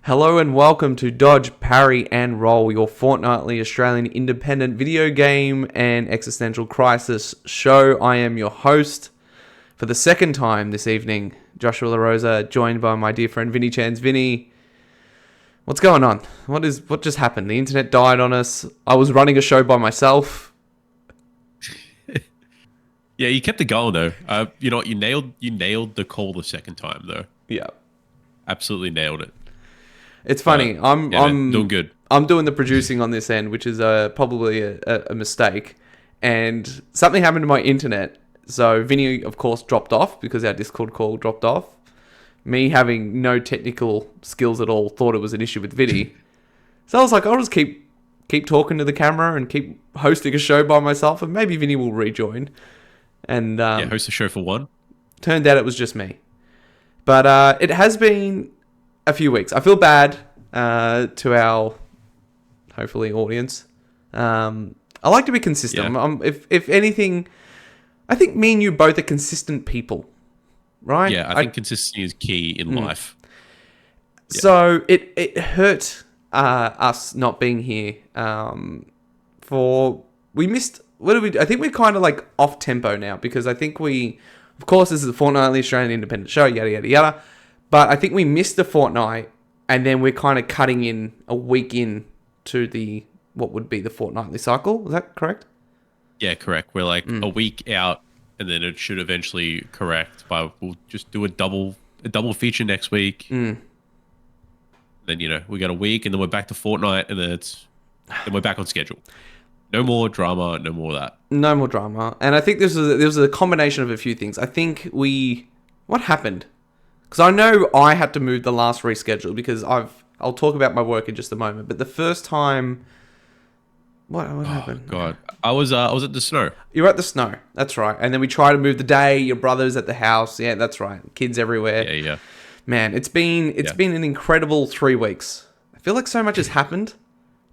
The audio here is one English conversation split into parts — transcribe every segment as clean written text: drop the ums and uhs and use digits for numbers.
Hello and welcome to Dodge, Parry and Roll, your fortnightly Australian independent video game and existential crisis show. I am your host for the second time this evening, Joshua LaRosa, joined by my dear friend Vinnie Chans. Vinnie, what's going on? What just happened? The internet died on us. I was running a show by myself. Yeah, you kept it going though. You know what? You nailed the call the second time though. Yeah, Absolutely nailed it. it's funny. I'm doing good. I'm doing the producing on this end, which is probably a mistake. And something happened to my internet. So Vinny, of course, dropped off because our Discord call dropped off. Me having no technical skills at all thought it was an issue with Vinny. So I was like, I'll just keep talking to the camera and keep hosting a show by myself, and maybe Vinny will rejoin. And Host a show for one. turned out it was just me. But it has been a few weeks. I feel bad to our, hopefully, audience. I like to be consistent. Yeah. If anything, I think me and you both are consistent people, right? Yeah, I think consistency is key in life. Yeah. So it hurt us not being here. We missed. What did we do? I think we're kind of like off tempo now because I think of course, this is a fortnightly Australian independent show, yada yada yada. But I think we missed a fortnight, and then we're kind of cutting in a week in to what would be the fortnightly cycle. Is that correct? Yeah, correct. We're like a week out, and then it should eventually correct. But we'll just do a double feature next week. Then we got a week, and then we're back to fortnight, and then we're back on schedule. No more drama, no more of that. No more drama. And I think there was a combination of a few things. I think what happened? Because I know I had to move the last reschedule because I'll talk about my work in just a moment. But the first time, what happened? God, I was at the snow. You were at the snow. That's right. And then we tried to move the day. Your brother's at the house. Yeah, that's right. Kids everywhere. Yeah. Man, it's been an incredible 3 weeks. I feel like so much has happened.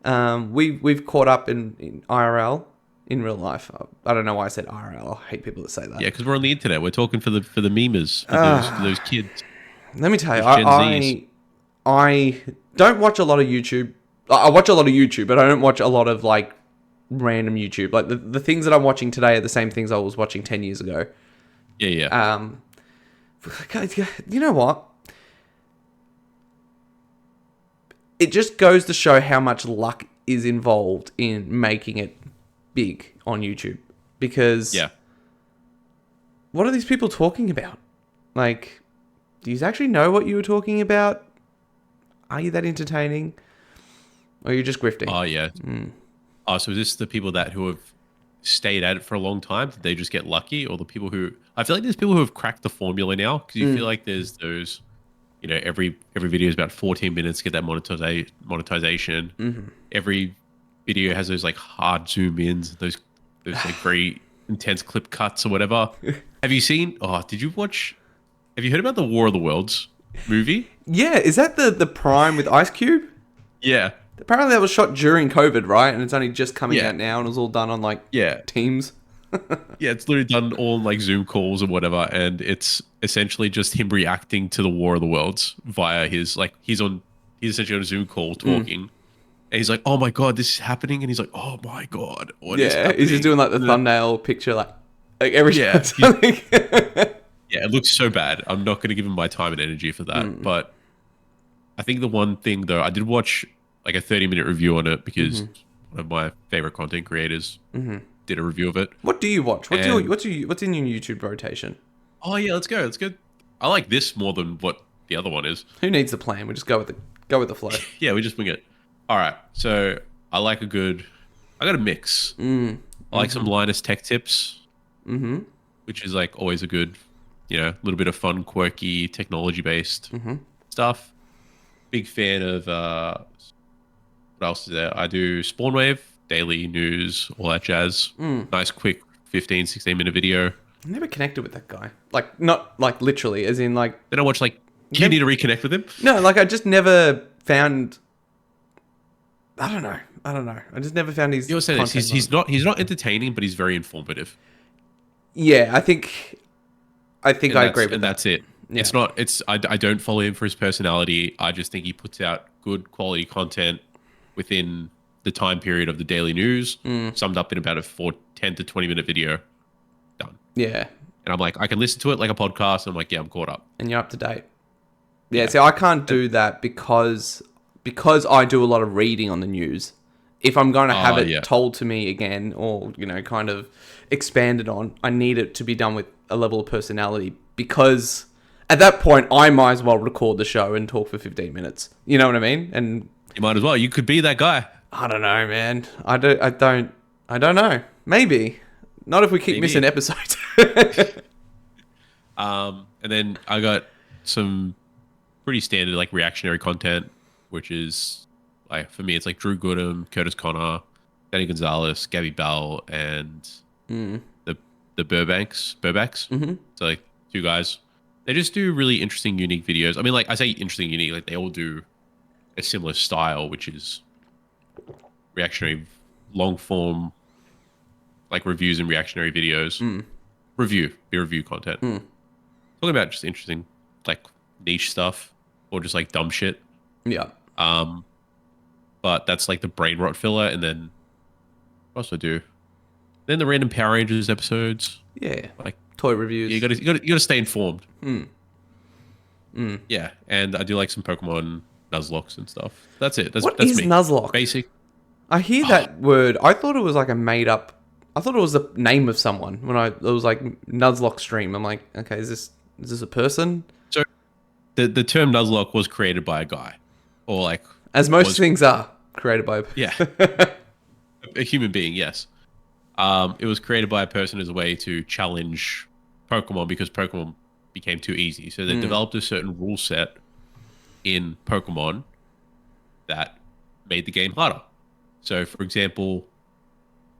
We've caught up in IRL, in real life. I don't know why I said IRL. I hate people that say that. Yeah, because we're on the internet. We're talking for the memers, for those kids. Let me tell you, I don't watch a lot of YouTube. I watch a lot of YouTube, but I don't watch a lot of like random YouTube. Like the things that I'm watching today are the same things I was watching 10 years ago. Yeah. You know what? It just goes to show how much luck is involved in making it big on YouTube. Because what are these people talking about? Like, do you actually know what you were talking about? Are you that entertaining? Or are you just grifting? Oh, yeah. Oh, so is this the people who have stayed at it for a long time? Did they just get lucky? Or the people who... I feel like there's people who have cracked the formula now. Because you feel like there's those... every video is about 14 minutes, get that monetization. Every video has those like hard zoom ins, those like very intense clip cuts or whatever. Have you heard about the War of the Worlds movie? Yeah, is that the Prime with Ice Cube? Yeah. Apparently that was shot during COVID, right? And it's only just coming out now and it was all done on like Teams. Yeah, it's literally done all like Zoom calls or whatever, and it's essentially just him reacting to the War of the Worlds via he's essentially on a Zoom call talking, and he's like, "Oh my god, this is happening," and he's like, "Oh my god, what is happening?" He's just doing like the thumbnail picture, like every Yeah. something. Yeah, it looks so bad. I'm not going to give him my time and energy for that, but I think the one thing though, I did watch like a 30-minute review on it because one of my favorite content creators did a review of it. What do you watch? What's in your YouTube rotation? Oh yeah, let's go. I like this more than what the other one is. Who needs a plan? We just go with the flow. Yeah, we just wing it. All right. So I got a mix. I like some Linus Tech Tips, which is like always a good, little bit of fun, quirky, technology-based stuff. Big fan of what else is there? I do Spawnwave, daily news, all that jazz. Nice, quick 15, 16-minute video. I never connected with that guy. Like, not like literally, as in like... Then I watch like... Do you need to reconnect with him? No, like I just never found... I don't know. I just never found his content. He's not entertaining, but he's very informative. Yeah, I think I agree with that. And that's it. It's not. I don't follow him for his personality. I just think he puts out good quality content within the time period of the daily news, summed up in about a 10 to 20 minute video. Done. Yeah. And I'm like, I can listen to it like a podcast. And I'm like, yeah, I'm caught up. And you're up to date. Yeah. See, I can't do that because I do a lot of reading on the news. If I'm going to have it told to me again, or kind of expanded on, I need it to be done with a level of personality, because at that point I might as well record the show and talk for 15 minutes. You know what I mean? And you might as well. You could be that guy. I don't know, man. I don't know. Maybe not if we keep missing episodes. And then I got some pretty standard like reactionary content, which is like, for me, it's like Drew Goodham, Curtis Connor, Benny Gonzalez, Gabby Bell, and the Burbacks. Mm-hmm. So like 2 guys. They just do really interesting, unique videos. I mean, like I say interesting, unique, like they all do a similar style, which is reactionary, long form, like reviews and reactionary videos. Review content. Talking about just interesting, like niche stuff or just like dumb shit. Yeah. But that's like the brain rot filler, and then what else do I do? Then the random Power Rangers episodes. Yeah. Like toy reviews. You gotta stay informed. Yeah, and I do like some Pokemon Nuzlocks and stuff. That's it. That's is me. Nuzlocke? Basic. I hear that word. I thought it was like a made up. I thought it was the name of someone when it was like Nuzlocke stream. I'm like, okay, is this a person? So the term Nuzlocke was created by a guy, or like as most things are created by a human being. Yes. It was created by a person as a way to challenge Pokemon because Pokemon became too easy. So they developed a certain rule set in Pokemon that made the game harder. So, for example,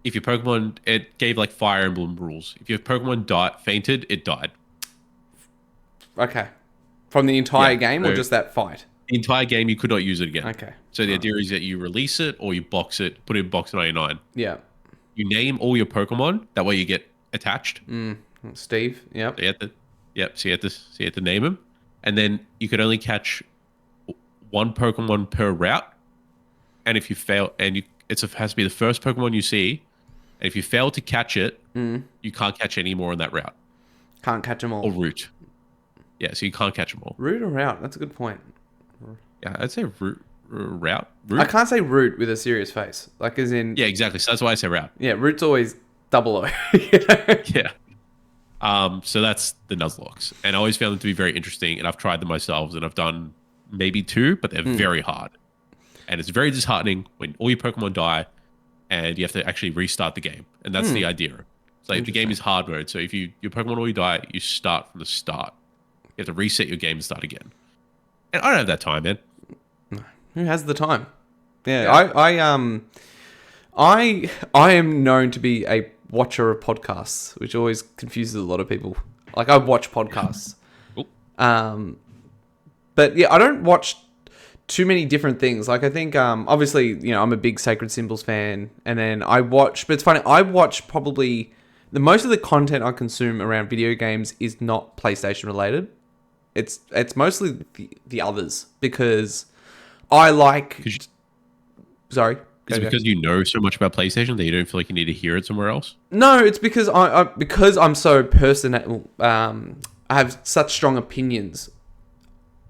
if your Pokemon, it gave like Fire Emblem rules. If your Pokemon fainted, it died. Okay. From the entire game or just that fight? The entire game, you could not use it again. Okay. So the idea is that you release it or you box it, put it in box 99. Yeah. You name all your Pokemon. That way you get attached. Steve. Yep. So you had to name him, and then you could only catch one Pokemon per route. And if you fail, and it has to be the first Pokemon you see. And if you fail to catch it, you can't catch any more on that route. Can't catch them all. Or route. Yeah, so you can't catch them all. Route or route? That's a good point. Yeah, I'd say route. Route. I can't say route with a serious face. Like as in... Yeah, exactly. So that's why I say route. Yeah, route's always double O. Yeah. So that's the Nuzlocks. And I always found them to be very interesting. And I've tried them myself. And I've done maybe 2, but they're very hard. And it's very disheartening when all your Pokemon die and you have to actually restart the game. And that's the idea. It's like the game is hard mode. So if your Pokemon all die, you start from the start. You have to reset your game and start again. And I don't have that time, man. Who has the time? Yeah. I am known to be a watcher of podcasts, which always confuses a lot of people. Like I watch podcasts. But yeah, I don't watch too many different things. Like I think obviously, I'm a big Sacred Symbols fan, and then I watch, but it's funny, I watch probably the most of the content I consume around video games is not PlayStation related. It's mostly the others, because I like... Sorry. Is it because you know so much about PlayStation that you don't feel like you need to hear it somewhere else? No, it's because because I'm so personal. I have such strong opinions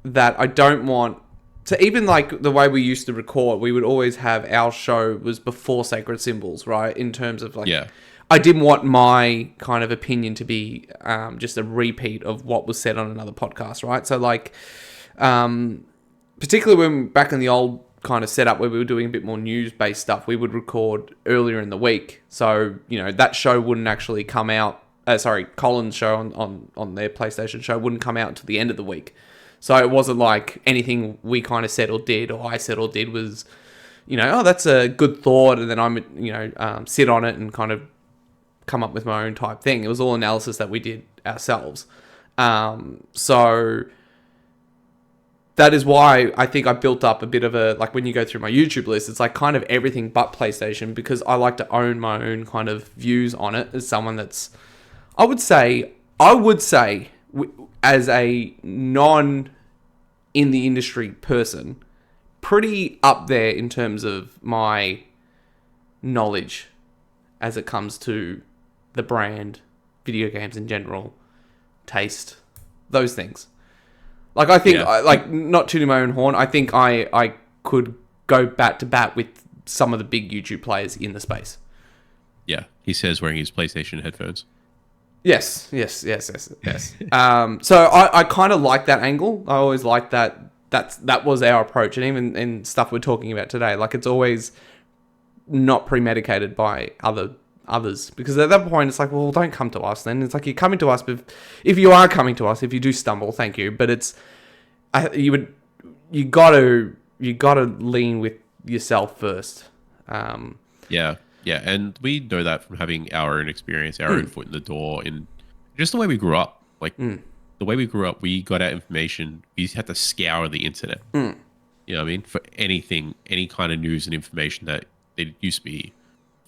that I don't want to... Even like the way we used to record, we would always have our show was before Sacred Symbols, right? In terms of like... Yeah. I didn't want my kind of opinion to be just a repeat of what was said on another podcast, right? So like... particularly when back in the old kind of setup where we were doing a bit more news-based stuff, we would record earlier in the week. So, that show wouldn't actually come out... Colin's show on their PlayStation show wouldn't come out until the end of the week. So it wasn't like anything we kind of said or did, or I said or did was, that's a good thought, and then I'm, sit on it and kind of come up with my own type thing. It was all analysis that we did ourselves. So... that is why I think I built up a bit of a... Like, when you go through my YouTube list, it's like kind of everything but PlayStation, because I like to own my own kind of views on it as someone that's... I would say, as a non in the industry person, pretty up there in terms of my knowledge as it comes to the brand, video games in general, taste, those things. Like, I think, not tooting my own horn, I think I could go bat to bat with some of the big YouTube players in the space. Yeah, he says wearing his PlayStation headphones. Yes. So I kind of like that angle. I always liked that. That was our approach, and even in stuff we're talking about today, like, it's always not premedicated by others, because at that point it's like, well, don't come to us. Then it's like, you're coming to us, but if you are coming to us, if you do stumble, thank you. But you gotta lean with yourself first. Yeah, and we know that from having our own experience, our own foot in the door, in just the way we grew up. Like, the way we grew up, we got our information. We had to scour the internet. You know what I mean? For anything, any kind of news and information that it used to be.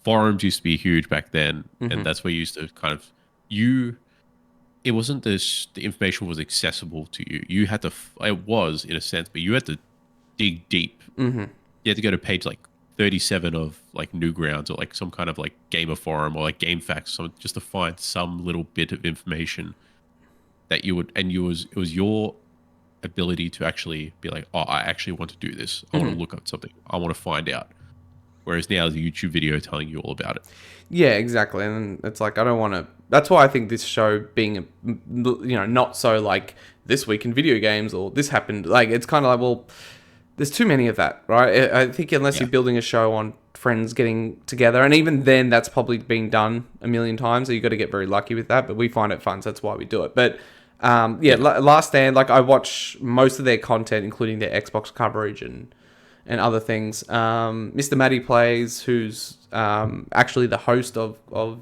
Forums used to be huge back then, and that's where you used to kind of it wasn't this, the information was accessible to you. You had to, it was in a sense, but you had to dig deep. You had to go to page like 37 of like Newgrounds or like some kind of like gamer forum or like Game Facts, just to find some little bit of information that you would, and it was your ability to actually be like, oh, I actually want to do this. I want to look up something. I want to find out. Whereas now there's a YouTube video telling you all about it. Yeah, exactly. And it's like, I don't want to... That's why I think this show being, not so like, this week in video games or this happened. Like, it's kind of like, well, there's too many of that, right? I think unless you're building a show on friends getting together, and even then, that's probably been done a million times, so you got to get very lucky with that. But we find it fun, so that's why we do it. But Last Stand, like, I watch most of their content, including their Xbox coverage and other things. Mr. Matty Plays, who's actually the host of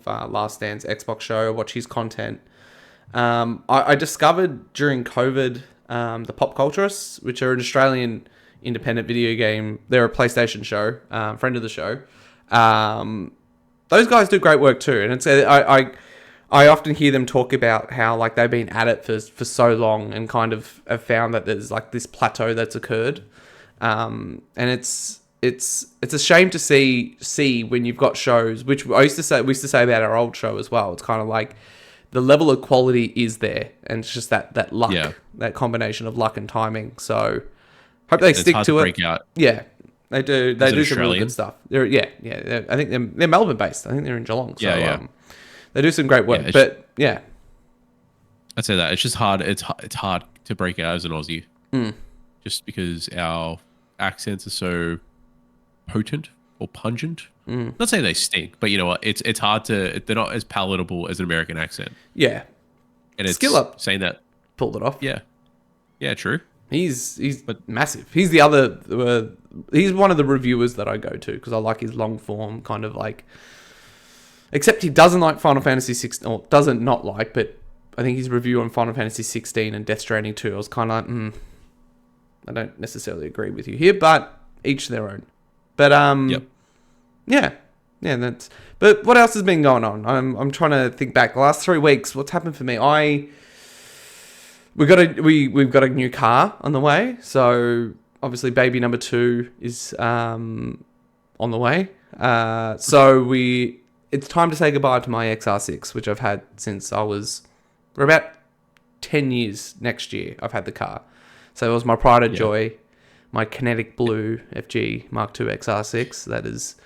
Last Stand's Xbox show. I watch his content. I discovered during COVID the Pop Culturists, which are an Australian independent video game. They're a PlayStation show, friend of the show. Those guys do great work too, and it's I often hear them talk about how, like, they've been at it for so long and kind of have found that there's like this plateau that's occurred. And it's a shame to see when you've got shows, which we used to say about our old show as well. It's kind of like the level of quality is there, and it's just that luck, that combination of luck and timing. So hope they stick to it. Out. Yeah, they do. They do some really good stuff. I think they're Melbourne based. I think they're in Geelong. So, they do some great work. I'd say that it's just hard. It's hard to break out as an Aussie, just because our accents are so potent or pungent. Not saying they stink, but you know what? It's hard to. They're not as palatable as an American accent. Yeah, and it's Skill Up saying that pulled it off. Yeah, true. He's massive. He's the other. He's one of the reviewers that I go to because I like his long form kind of like. Except he doesn't like Final Fantasy 16, or doesn't not like, but I think his review on Final Fantasy 16 and Death Stranding 2, I was kind of like, I don't necessarily agree with you here, but each their own. But that's. But what else has been going on? I'm trying to think back. The last 3 weeks, what's happened for me? We've got a new car on the way, so obviously baby number 2 is on the way. It's time to say goodbye to my XR6, which I've had since we're about 10 years next year. I've had the car. So it was my pride and joy, my Kinetic Blue FG Mark II XR6 that has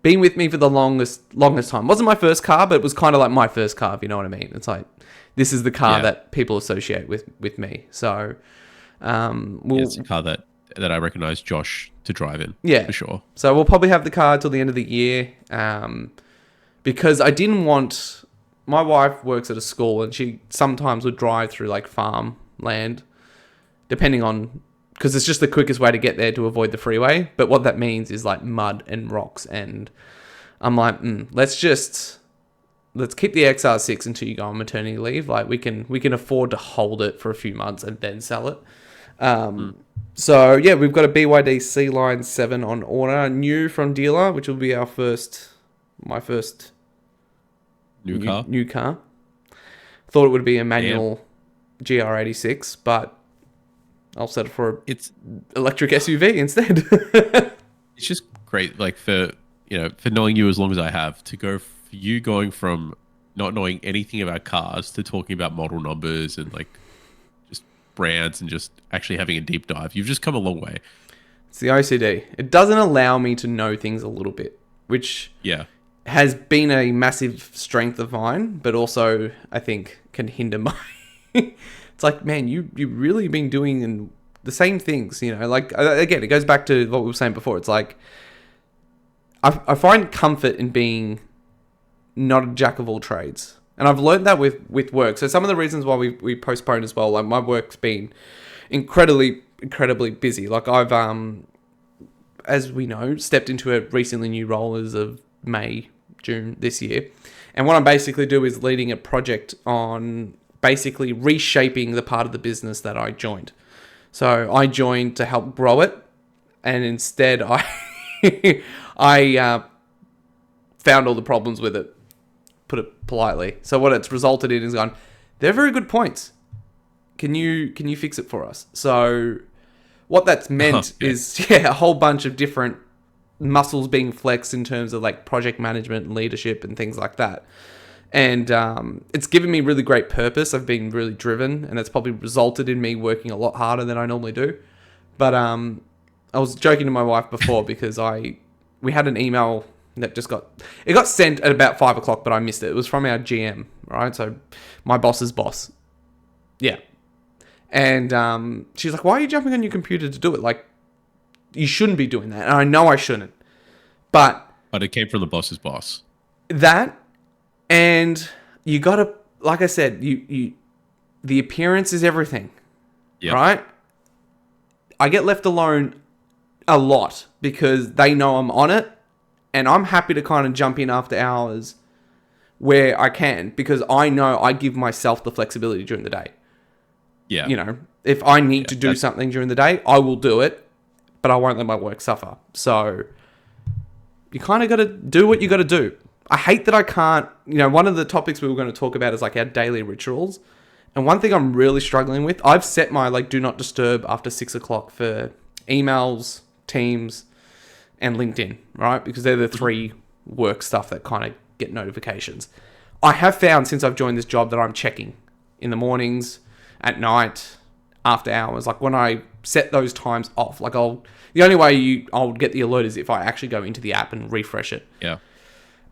been with me for the longest time. It wasn't my first car, but it was kind of like my first car, if you know what I mean. It's like, this is the car that people associate with me. So, it's a car that I recognize Josh to drive in. Yeah. For sure. So we'll probably have the car till the end of the year. Because I didn't want... My wife works at a school and she sometimes would drive through like farmland, depending on... Because it's just the quickest way to get there to avoid the freeway. But what that means is like mud and rocks. And I'm like, let's keep the XR6 until you go on maternity leave. Like we can afford to hold it for a few months and then sell it. So yeah, we've got a BYD C Line 7 on order, new from dealer, which will be my first new car. Thought it would be a manual GR86, but I'll settle for It's an electric SUV instead. it's just great, like for knowing you as long as I have, to go for you going from not knowing anything about cars to talking about model numbers and like just brands and just actually having a deep dive. You've just come a long way. It's the OCD. It doesn't allow me to know things a little bit, which Yeah. has been a massive strength of mine, but also I think can hinder my. It's like, man, you really been doing the same things, Like again, it goes back to what we were saying before. It's like I find comfort in being not a jack of all trades, and I've learned that with work. So some of the reasons why we postpone as well, like my work's been incredibly busy. Like I've as we know, stepped into a recently new role as of May, June this year. And what I'm basically doing is leading a project on basically reshaping the part of the business that I joined. So I joined to help grow it, and instead I I found all the problems with it, put it politely. So what it's resulted in is gone, they're very good points. Can you fix it for us? So what that's meant is a whole bunch of different muscles being flexed in terms of like project management and leadership and things like that. And it's given me really great purpose. I've been really driven, and it's probably resulted in me working a lot harder than I normally do. But I was joking to my wife before because we had an email that got sent at about 5 o'clock, but I missed it. It was from our GM, right? So my boss's boss. Yeah. And she's like, why are you jumping on your computer to do it? Like, you shouldn't be doing that. And I know I shouldn't. But it came from the boss's boss. That, and you got to, like I said, you the appearance is everything. Yep. Right? I get left alone a lot because they know I'm on it, and I'm happy to kind of jump in after hours where I can because I know I give myself the flexibility during the day. Yeah. If I need to do something during the day, I will do it, but I won't let my work suffer. So you kind of got to do what you got to do. I hate that I can't, one of the topics we were going to talk about is like our daily rituals. And one thing I'm really struggling with, I've set my like do not disturb after 6 o'clock for emails, Teams, and LinkedIn, right? Because they're the three work stuff that kind of get notifications. I have found since I've joined this job that I'm checking in the mornings, at night, after hours. Like when I set those times off, like the only way I'll get the alert is if I actually go into the app and refresh it. Yeah.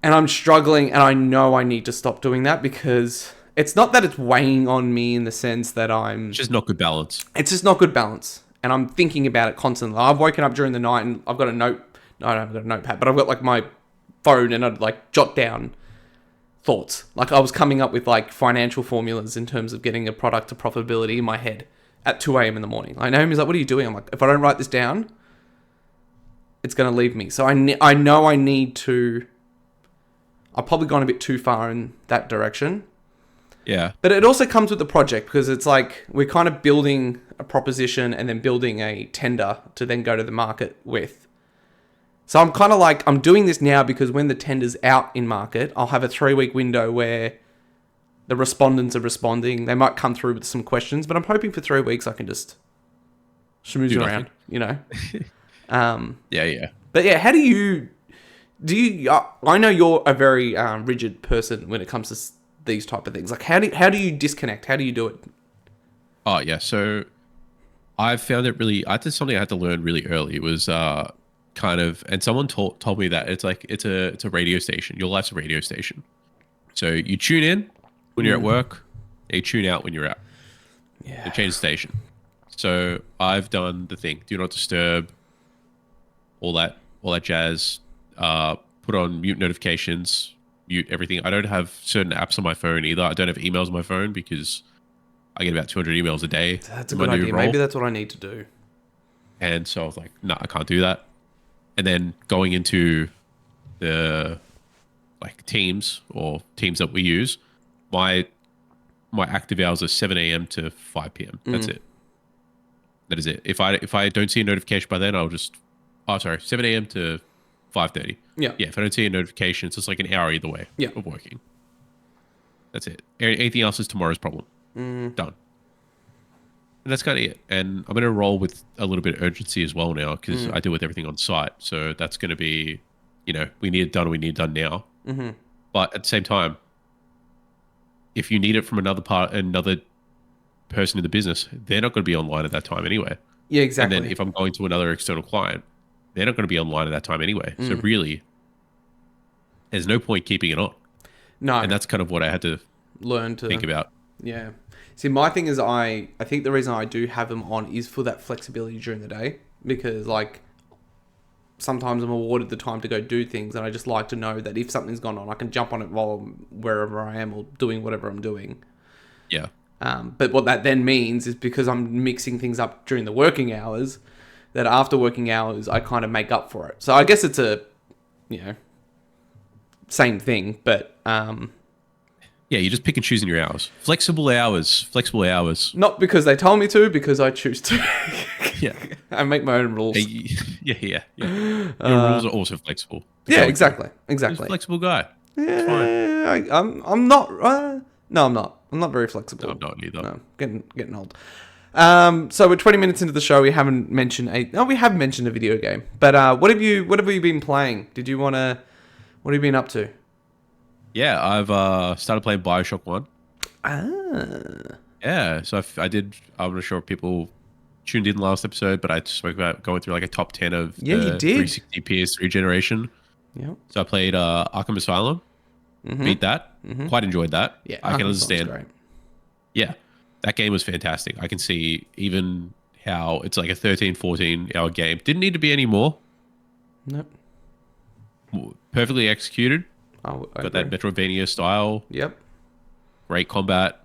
And I'm struggling, and I know I need to stop doing that because it's not that it's weighing on me in the sense that It's just not good balance. It's just not good balance. And I'm thinking about it constantly. I've woken up during the night and I've got no, I haven't got a notepad, but I've got like my phone and I'd like jot down thoughts. Like I was coming up with like financial formulas in terms of getting a product to profitability in my head at 2 a.m. in the morning. I know him. He's like, what are you doing? I'm like, if I don't write this down, it's going to leave me. So I know I need to, I've probably gone a bit too far in that direction. Yeah. But it also comes with the project because it's like we're kind of building a proposition and then building a tender to then go to the market with. So I'm kind of like, I'm doing this now because when the tender's out in market, I'll have a 3-week window where the respondents are responding. They might come through with some questions, but I'm hoping for 3 weeks I can just schmooze around, Yeah. But yeah, how do you, I know you're a very rigid person when it comes to these type of things. Like how do you disconnect? How do you do it? Oh yeah. So I found it really, I did something I had to learn really early. It was, kind of, and someone told me that it's like it's a radio station. Your life's a radio station. So you tune in when you're at work, and you tune out when you're out. Yeah. You change the station. So I've done the thing. Do not disturb. All that jazz. Put on mute notifications. Mute everything. I don't have certain apps on my phone either. I don't have emails on my phone because I get about 200 emails a day. That's a good idea. Maybe that's what I need to do. And so I was like, no, I can't do that. And then going into the like teams that we use, my active hours are 7 a.m. to 5 p.m. That's it. That is it. If I don't see a notification by then, I'll just 7 a.m. to 5:30. Yeah. Yeah. If I don't see a notification, it's just like an hour either way of working. That's it. Anything else is tomorrow's problem. Done. And that's kind of it. And I'm going to roll with a little bit of urgency as well now because I deal with everything on site. So that's going to be, we need it done. We need it done now. Mm-hmm. But at the same time, if you need it from another person in the business, they're not going to be online at that time anyway. Yeah, exactly. And then if I'm going to another external client, they're not going to be online at that time anyway. So really, there's no point keeping it on. No. And that's kind of what I had to learn to think about. Yeah. See, my thing is I think the reason I do have them on is for that flexibility during the day because, like, sometimes I'm awarded the time to go do things and I just like to know that if something's gone on, I can jump on it while I'm wherever I am or doing whatever I'm doing. Yeah. But what that then means is because I'm mixing things up during the working hours, that after working hours, I kind of make up for it. So I guess it's a, same thing, but... yeah, you just pick and choose in your hours. Flexible hours. Not because they told me to, because I choose to. Yeah. I make my own rules. Yeah. Your rules are also flexible. Yeah, exactly. He's a flexible guy. Yeah, I'm not. No, I'm not. I'm not very flexible. No, I'm not either. No, getting old. So we're 20 minutes into the show. We haven't mentioned we have mentioned a video game. But what have you been playing? What have you been up to? Yeah, I've started playing BioShock 1. Ah. Yeah, so I'm not sure if people tuned in last episode, but I spoke about going through like a top 10 of the you did. 360 PS3 generation. Yep. So I played Arkham Asylum, beat that, quite enjoyed that. Yeah, I can understand. Great. Yeah, that game was fantastic. I can see even how it's like a 13, 14 hour game. Didn't need to be any more. Nope. Perfectly executed. Got that Metroidvania style. Yep. Great combat.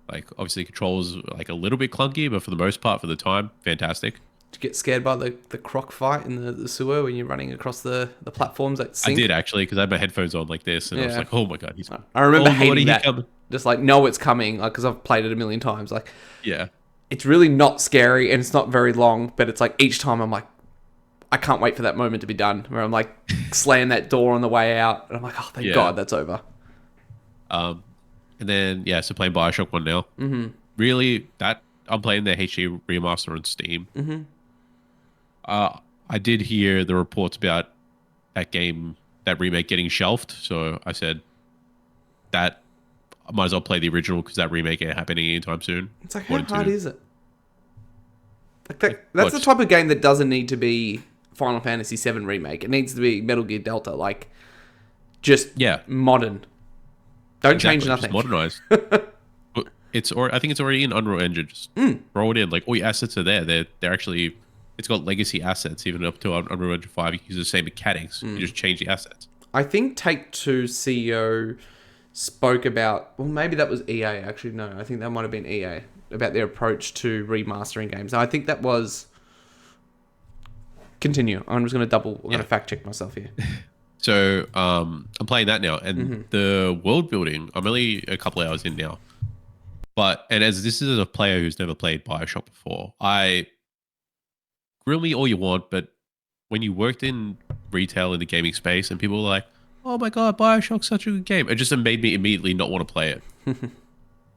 Like, obviously, controls like a little bit clunky, but for the most part, for the time, fantastic. Did you get scared by the croc fight in the sewer when you're running across the platforms that sink? I did, actually, because I had my headphones on like this, and I was like, oh my god, he's... I remember hating that. Just like, know it's coming, like, because I've played it a million times. Like, yeah. It's really not scary, and it's not very long, but it's like, each time I'm like, I can't wait for that moment to be done, where I'm like, slaying that door on the way out, and I'm like, oh, thank God that's over. And then, so playing BioShock 1 now. Mm-hmm. Really, I'm playing the HD remaster on Steam. Mm-hmm. I did hear the reports about that remake getting shelved, so I said that I might as well play the original because that remake ain't happening anytime soon. It's like, how hard is it? Like that's the type of game that doesn't need to be Final Fantasy VII Remake. It needs to be Metal Gear Delta, like, just modern. Don't change nothing. Just modernized. I think it's already in Unreal Engine. Just throw it in. Like, all your assets are there. They're actually... It's got legacy assets even up to Unreal Engine 5. You can use the same mechanics. You just change the assets. I think Take-Two CEO spoke about... Well, maybe that was EA, actually. No, I think that might have been EA. About their approach to remastering games. And I think that was... Continue. I'm just going to fact check myself here. So, I'm playing that now. And the world building, I'm only a couple of hours in now. And as this is a player who's never played BioShock before, grill me all you want, but when you worked in retail in the gaming space and people were like, oh my God, BioShock's such a good game, it just made me immediately not want to play it.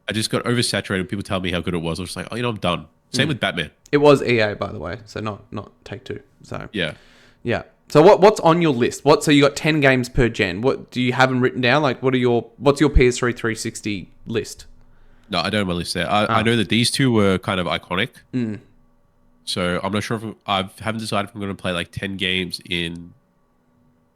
I just got oversaturated. People tell me how good it was. I was just like, oh, I'm done. Same with Batman. It was EA, by the way, so not Take-Two. So yeah. So what's on your list? So you got 10 games per gen. What do you have them written down? Like, what's your PS3 360 list? No, I don't have my list there. I know that these two were kind of iconic. So I'm not sure if I haven't decided if I'm going to play like 10 games in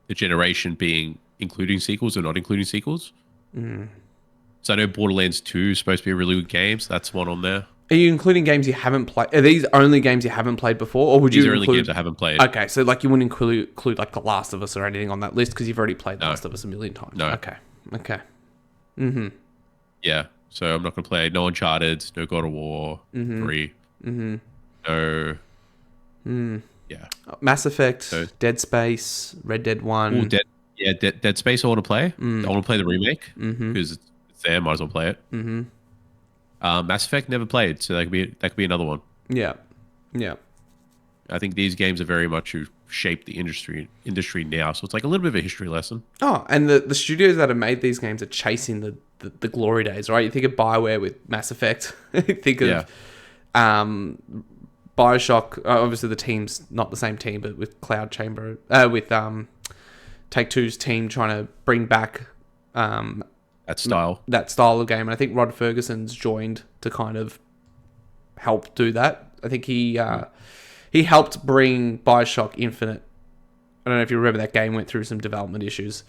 the generation being including sequels or not including sequels. So I know Borderlands 2 is supposed to be a really good game, so that's one on there. Are you including games you haven't played? Are these only games you haven't played before, or would you include... These are only games I haven't played. Okay, so like you wouldn't include like The Last of Us or anything on that list because you've already played The Last of Us a million times. No. Okay. Yeah, so I'm not going to play no Uncharted, no God of War 3. No. Yeah. Mass Effect, Dead Space, Red Dead 1. Dead Space I want to play. I want to play the remake because it's there. Might as well play it. Mass Effect never played, so that could be another one. Yeah. I think these games are very much who shape the industry now, so it's like a little bit of a history lesson. Oh, and the studios that have made these games are chasing the glory days, right? You think of BioWare with Mass Effect. Think of Bioshock, obviously the team's not the same team, but with Cloud Chamber, with Take-Two's team trying to bring back that style of game. And I think Rod Ferguson's joined to kind of help do that. I think he helped bring Bioshock Infinite. I don't know if you remember that game went through some development issues.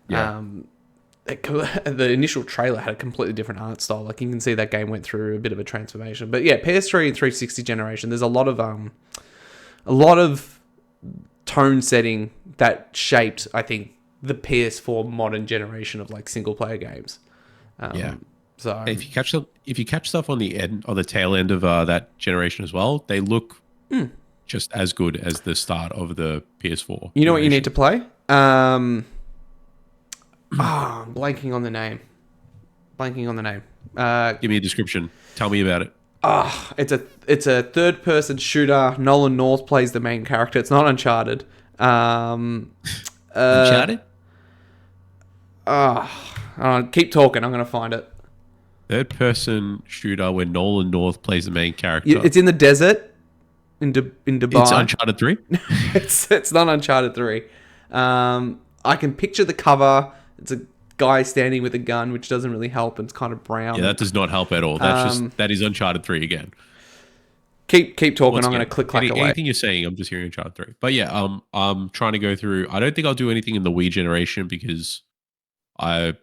Yeah. The initial trailer had a completely different art style. Like you can see that game went through a bit of a transformation. But yeah, PS3 and 360 generation, there's a lot of tone setting that shaped, I think, the PS4 modern generation of like single player games. So if you catch stuff on the tail end of that generation as well, they look just as good as the start of the PS4. You know what you need to play? I'm blanking on the name. Give me a description. Tell me about it. It's a third person shooter. Nolan North plays the main character. It's not Uncharted. Uncharted? Keep talking. I'm gonna find it. Third person shooter where Nolan North plays the main character. It's in the desert in Dubai. It's Uncharted 3? It's not Uncharted 3. I can picture the cover. It's a guy standing with a gun, which doesn't really help. And it's kind of brown. Yeah, that does not help at all. That is Uncharted 3 again. Keep talking. I'm going to click away. Anything you're saying, I'm just hearing Uncharted 3. But yeah, I'm trying to go through. I don't think I'll do anything in the Wii generation because Wii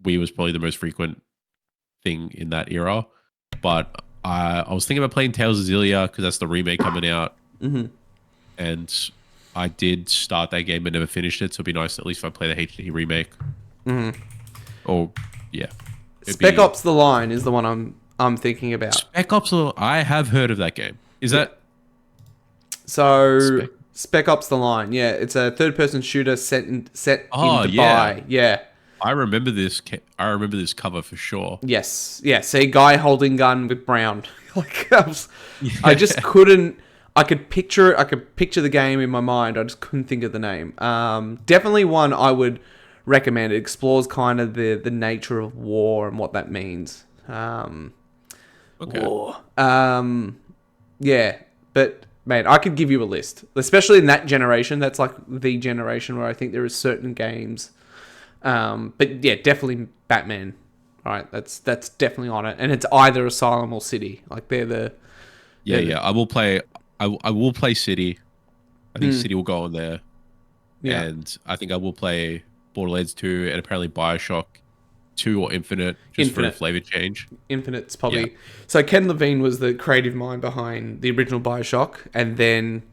was probably the most frequent thing in that era. But I was thinking about playing Tales of Xillia because that's the remake coming out. Mm-hmm. And I did start that game but never finished it, so it'd be nice at least if I play the HD remake. Mm-hmm. Or yeah, Spec Ops: The Line is the one I'm thinking about. Spec Ops: I have heard of that game. Is that so? Spec Ops: The Line. Yeah, it's a third-person shooter set in Dubai. Yeah. I remember this. I remember this cover for sure. Yes. Yeah. See, guy holding gun with brown. I just couldn't. I could picture it. I could picture the game in my mind. I just couldn't think of the name. Definitely one I would recommend. It explores kind of the nature of war and what that means. War. Yeah, but man, I could give you a list, especially in that generation. That's like the generation where I think there are certain games. But yeah, definitely Batman. All right, that's definitely on it, and it's either Asylum or City. Like they're the. Yeah. I will play. I will play City. I think City will go on there. Yeah. And I think I will play Borderlands 2 and apparently Bioshock 2 or Infinite for a flavor change. Infinite's probably... Yeah. So Ken Levine was the creative mind behind the original Bioshock and then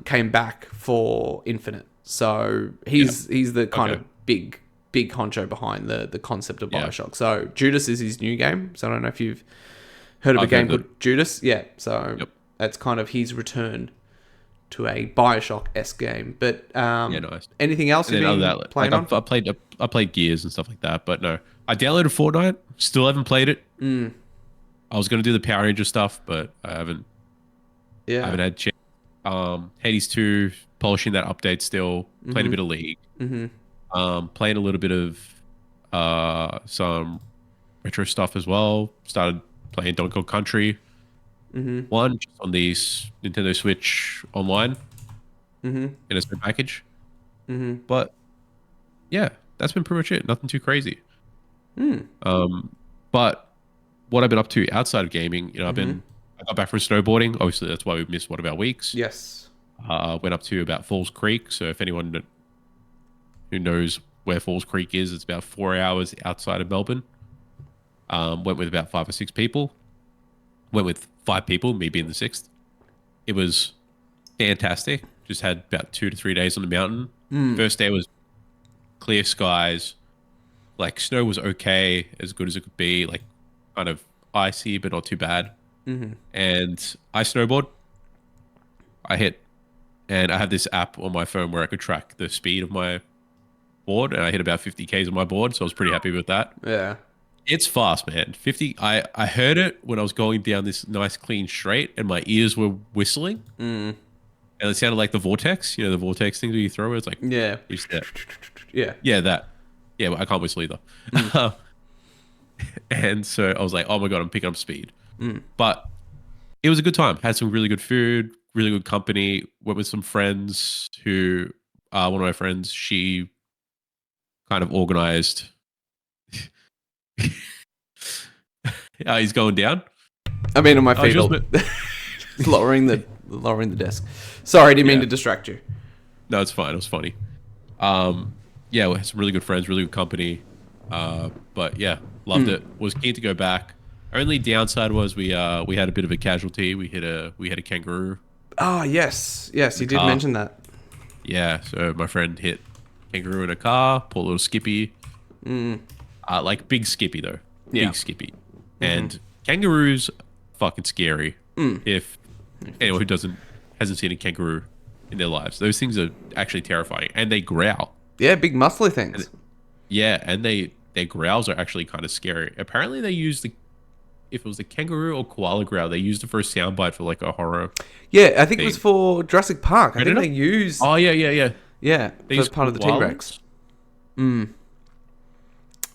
came back for Infinite. So he's the kind of big honcho behind the concept of Bioshock. So Judas is his new game. So I don't know if you've heard of a game called Judas. Yeah. So that's kind of his return to a Bioshock-esque game. But nice. Anything else you've been playing on? I played Gears and stuff like that, but no. I downloaded Fortnite. Still haven't played it. I was going to do the Power Ranger stuff, but I haven't. Yeah. I haven't had a chance. Hades 2, polishing that update still. Played a bit of League. Playing a little bit of some retro stuff as well. Started playing Donkey Kong Country. One just on the Nintendo Switch online in a spare package. But yeah, that's been pretty much it. Nothing too crazy. But what I've been up to outside of gaming, I got back from snowboarding. Obviously, that's why we missed one of our weeks. Yes. Went up to about Falls Creek. So if anyone who knows where Falls Creek is, it's about 4 hours outside of Melbourne. Went with about 5 or 6 people. Went with 5 people, me being the 6th. It was fantastic. Just had about 2 to 3 days on the mountain. First day was clear skies. Like snow was okay, as good as it could be. Like kind of icy, but not too bad. And I snowboard. I hit, and I have this app on my phone where I could track the speed of my board, and I hit about 50 Ks on my board, so I was pretty happy with that. Yeah. It's fast, man. 50. I heard it when I was going down this nice clean straight, and my ears were whistling. And it sounded like the vortex. You know, the vortex thing that you throw. It's like yeah, that. Yeah, but I can't whistle either. And so I was like, oh my god, I'm picking up speed. But it was a good time. Had some really good food, really good company. Went with some friends who, one of my friends, she kind of organized. He's going down. I mean, on my Oh, feet, lowering the desk. Sorry, I didn't mean to distract you. No, it's fine. It was funny. Yeah, we had some really good friends, really good company. But yeah, loved it. Was keen to go back. Only downside was we had a bit of a casualty. We hit a kangaroo. Oh, yes, you did car. mention that. Yeah, so my friend hit kangaroo in a car. Poor little Skippy. Like big Skippy though. Yeah. Big Skippy. And kangaroos fucking scary. If anyone who hasn't seen a kangaroo in their lives, those things are actually terrifying, and they growl. Yeah, big muscly things. And their growls are actually kind of scary. Apparently, they use if it was the kangaroo or koala growl, they used it for a soundbite for like a horror. Yeah, I think it was for Jurassic Park. I think they used. Oh yeah. Yeah, for part of the T-Rex.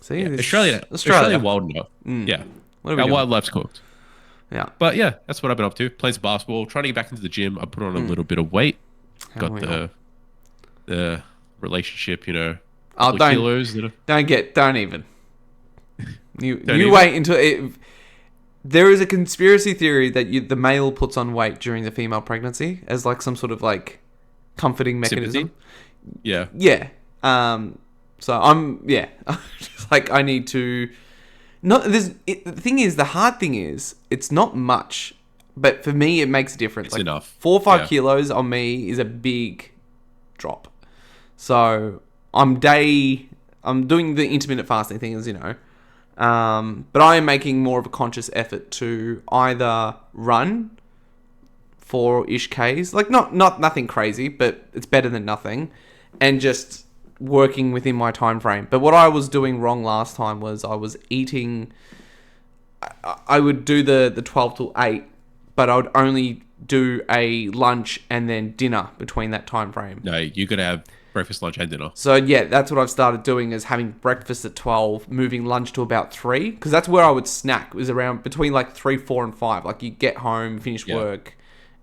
See, yeah, Australia wild enough. Yeah, what are we our doing? wildlife's cooked. Yeah, but yeah, that's what I've been up to. Playing some basketball, trying to get back into the gym. I put on a little bit of weight. Got the relationship, Oh, kilos don't even. You wait until it. There is a conspiracy theory that the male puts on weight during the female pregnancy as like some sort of like comforting mechanism. Sympathy? Yeah. Yeah. So I'm just like I need to. The thing is, the hard thing is, it's not much, but for me, it makes a difference. It's enough. 4 or 5 kilos on me is a big drop. So I'm doing the intermittent fasting thing, as you know. But I am making more of a conscious effort to either run 4-ish Ks, like not nothing crazy, but it's better than nothing, and just working within my time frame. But what I was doing wrong last time was I was eating. I would do the 12 till 8, but I would only do a lunch and then dinner between that time frame. No, you got to have breakfast, lunch, and dinner. So yeah, that's what I've started doing, is having breakfast at 12, moving lunch to about 3, because that's where I would snack. It was around between like 3, 4, and 5. Like you get home, finish work,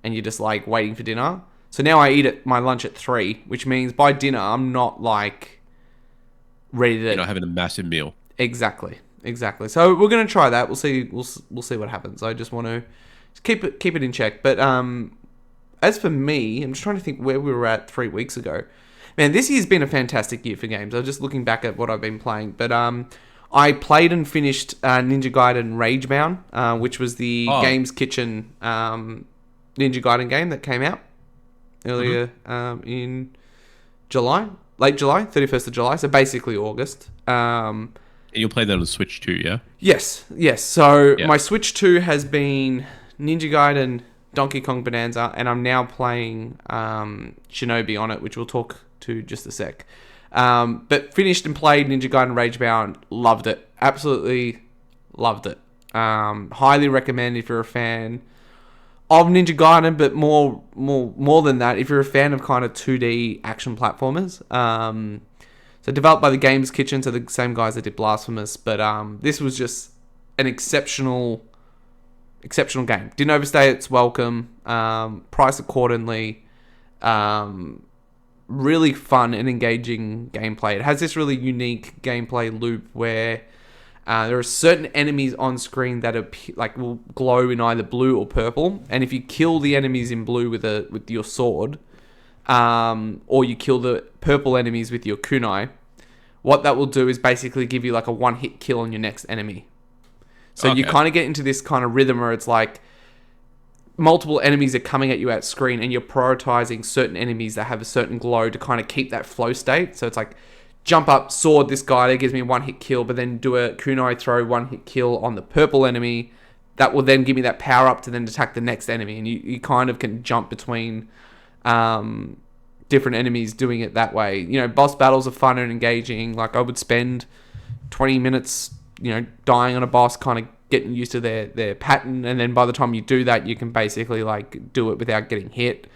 and you're just like waiting for dinner. So now I eat my lunch at 3, which means by dinner I'm not like ready to. You're not having a massive meal. Exactly. So we're gonna try that. We'll see what happens. I just want to keep it in check. But as for me, I'm just trying to think where we were at 3 weeks ago. Man, this year's been a fantastic year for games. I was just looking back at what I've been playing. But I played and finished Ninja Gaiden Ragebound, which was the Games Kitchen Ninja Gaiden game that came out earlier in July, late July, 31st of July. So basically August. And you'll play that on the Switch too, yeah? Yes. So my Switch 2 has been Ninja Gaiden Donkey Kong Bonanza, and I'm now playing Shinobi on it, which we'll talk to just a sec. But finished and played Ninja Gaiden Ragebound, loved it. Absolutely loved it. Highly recommend if you're a fan of Ninja Gaiden, but more than that, if you're a fan of kind of 2D action platformers. So developed by the Games Kitchen, so the same guys that did Blasphemous, but this was just an exceptional game. Didn't overstay its welcome. Priced accordingly. Really fun and engaging gameplay. It has this really unique gameplay loop where there are certain enemies on screen that will glow in either blue or purple, and if you kill the enemies in blue with your sword, or you kill the purple enemies with your kunai, what that will do is basically give you like a one-hit kill on your next enemy. So you kind of get into this kind of rhythm where it's like multiple enemies are coming at you at screen, and you're prioritizing certain enemies that have a certain glow to kind of keep that flow state. So it's like, jump up, sword this guy, that gives me a one-hit kill, but then do a kunai throw, one-hit kill on the purple enemy. That will then give me that power up to then attack the next enemy. And you kind of can jump between different enemies doing it that way. Boss battles are fun and engaging. Like, I would spend 20 minutes, dying on a boss, kind of getting used to their pattern, and then by the time you do that, you can basically like do it without getting hit.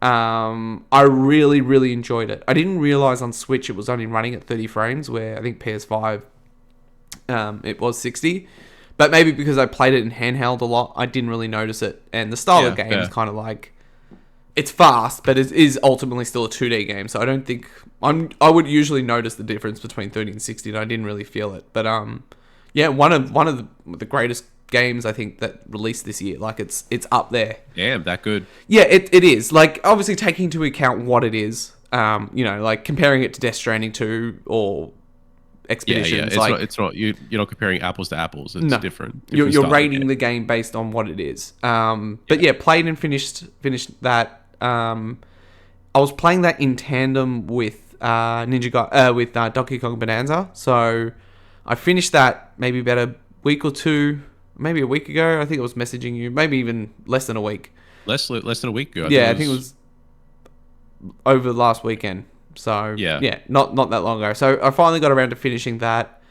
I really, really enjoyed it. I didn't realize on Switch it was only running at 30 frames, where I think PS5 it was 60. But maybe because I played it in handheld a lot, I didn't really notice it. And the style of game is kind of like, it's fast, but it is ultimately still a 2D game. So I don't think I would usually notice the difference between 30 and 60, and I didn't really feel it. But yeah, one of the greatest games I think that released this year. Like it's up there. Damn, that good. Yeah, it is. Like obviously taking into account what it is. Like comparing it to Death Stranding 2 or Expeditions. Yeah. It's not you're not comparing apples to apples. It's different. You're rating the game based on what it is. But yeah, played and finished that. I was playing that in tandem with Donkey Kong Bonanza. So I finished that maybe about a week or two, maybe a week ago. I think I was messaging you, maybe even less than a week. Less than a week ago. I think it was over last weekend. So yeah, not that long ago. So I finally got around to finishing that.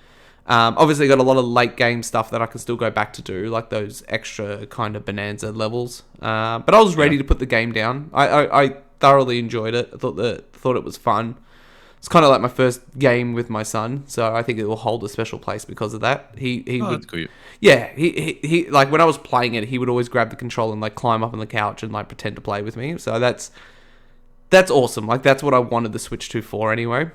Obviously got a lot of late game stuff that I can still go back to do, like those extra kind of Bonanza levels. But I was ready to put the game down. I thoroughly enjoyed it. I thought it was fun. It's kind of like my first game with my son, so I think it will hold a special place because of that. That's cool. Yeah, he like when I was playing it, he would always grab the controller and like climb up on the couch and like pretend to play with me. So that's awesome. Like that's what I wanted the Switch 2 for anyway.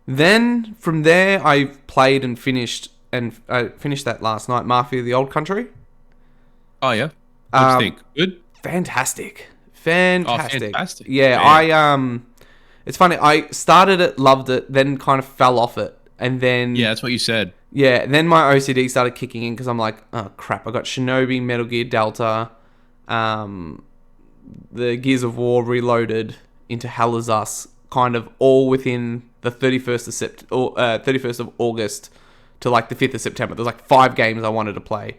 Then from there, I played and finished that last night. Mafia: The Old Country. Oh yeah. What do you think? Good. Fantastic. Oh, fantastic. Yeah, it's funny. I started it, loved it, then kind of fell off it, and then that's what you said. Yeah, then my OCD started kicking in because I'm like, oh crap! I got Shinobi, Metal Gear Delta, the Gears of War Reloaded into Hell Is Us, kind of all within the 31st of August to like the 5th of September. There's like 5 games I wanted to play.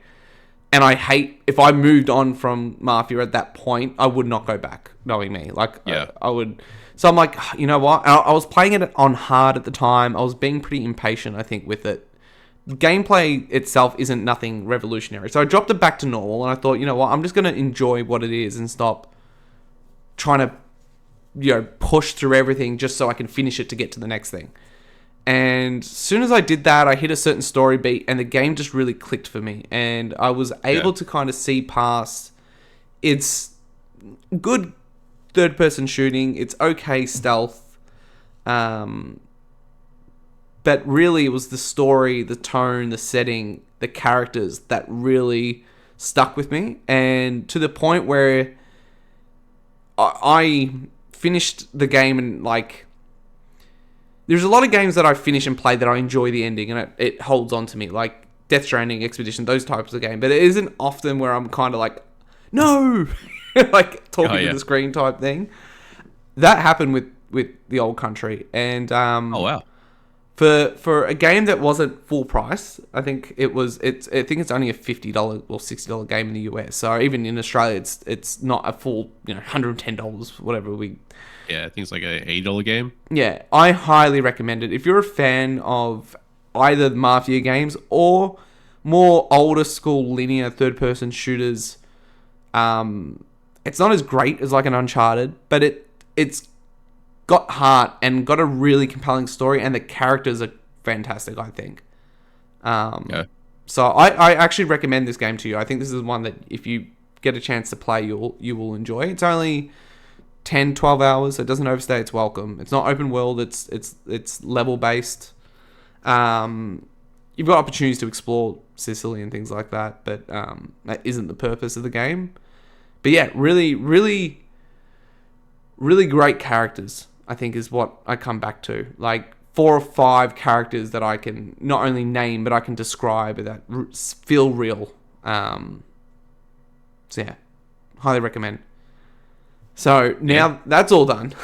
And I hate, if I moved on from Mafia at that point, I would not go back, knowing me. Like, I would. So I'm like, you know what? I was playing it on hard at the time. I was being pretty impatient, I think, with it. The gameplay itself isn't nothing revolutionary. So I dropped it back to normal, and I thought, you know what? I'm just going to enjoy what it is and stop trying to, push through everything just so I can finish it to get to the next thing. And as soon as I did that, I hit a certain story beat, and the game just really clicked for me. And I was able to kind of see past its good third-person shooting, it's okay stealth, but really it was the story, the tone, the setting, the characters that really stuck with me. And to the point where I finished the game and like... There's a lot of games that I finish and play that I enjoy the ending and it holds on to me, like Death Stranding, Expedition, those types of games. But it isn't often where I'm kind of like, no, like talking to the screen type thing. That happened with The Old Country, and oh wow, for a game that wasn't full price, I think I think it's only a $50 or $60 game in the US. So even in Australia, it's not a full $110 whatever we. Yeah, I think it's like an $80 game. Yeah, I highly recommend it. If you're a fan of either the Mafia games or more older school linear third-person shooters, it's not as great as like an Uncharted, but it's got heart and got a really compelling story, and the characters are fantastic, I think. So I actually recommend this game to you. I think this is one that if you get a chance to play, you will enjoy. It's only 10, 12 hours. It doesn't overstay its welcome. It's not open world. It's level based. You've got opportunities to explore Sicily and things like that, but that isn't the purpose of the game. But yeah, really, really, really great characters, I think, is what I come back to. Like 4 or 5 characters that I can not only name, but I can describe that feel real. So yeah, highly recommend. So now that's all done.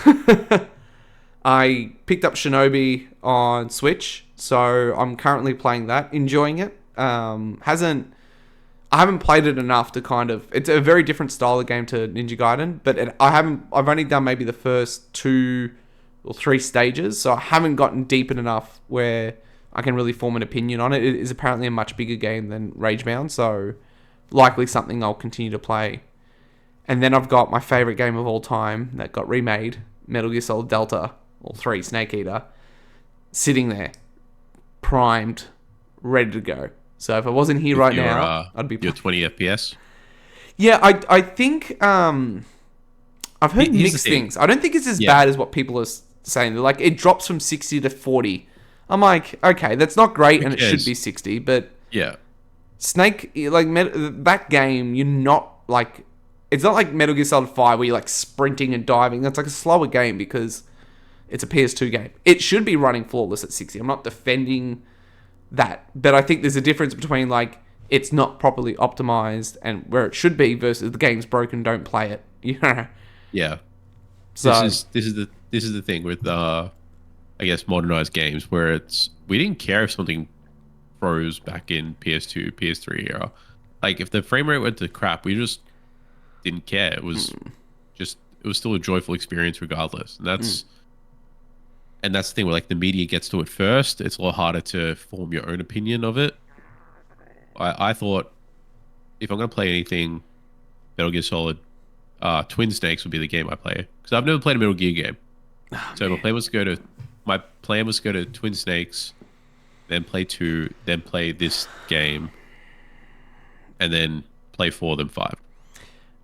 I picked up Shinobi on Switch, so I'm currently playing that, enjoying it. I haven't played it enough to kind of... It's a very different style of game to Ninja Gaiden, but I've only done maybe the first 2 or 3 stages, so I haven't gotten deep enough where I can really form an opinion on it. It is apparently a much bigger game than Ragebound, so likely something I'll continue to play. And then I've got my favourite game of all time that got remade, Metal Gear Solid Delta, or 3, Snake Eater, sitting there, primed, ready to go. So if I wasn't here With right your, now, I'd be your playing. 20 FPS. Yeah, I think I've heard Here's the mixed thing. things. I don't think it's as Yeah, bad as what people are saying. They're like, it drops from 60 to 40. I'm like, okay, that's not great, who and it should be cares? 60. But Yeah, Snake, like that game, you're not like, it's not like Metal Gear Solid 5 where you're like sprinting and diving. That's like a slower game because it's a PS2 game. It should be running flawless at 60. I'm not defending that, but I think there's a difference between like it's not properly optimized and where it should be versus the game's broken, don't play it. You know. yeah. This So is this is the this is the thing with I guess modernized games where we didn't care if something froze back in PS2, PS3 era. Like if the frame rate went to crap, we just didn't care. It was still a joyful experience regardless. And that's the thing where like the media gets to it first. It's a lot harder to form your own opinion of it. I thought if I'm gonna play anything Metal Gear Solid, Twin Snakes would be the game I play because I've never played a Metal Gear game. So my plan was to go to Twin Snakes, then play 2, then play this game, and then play 4, then 5.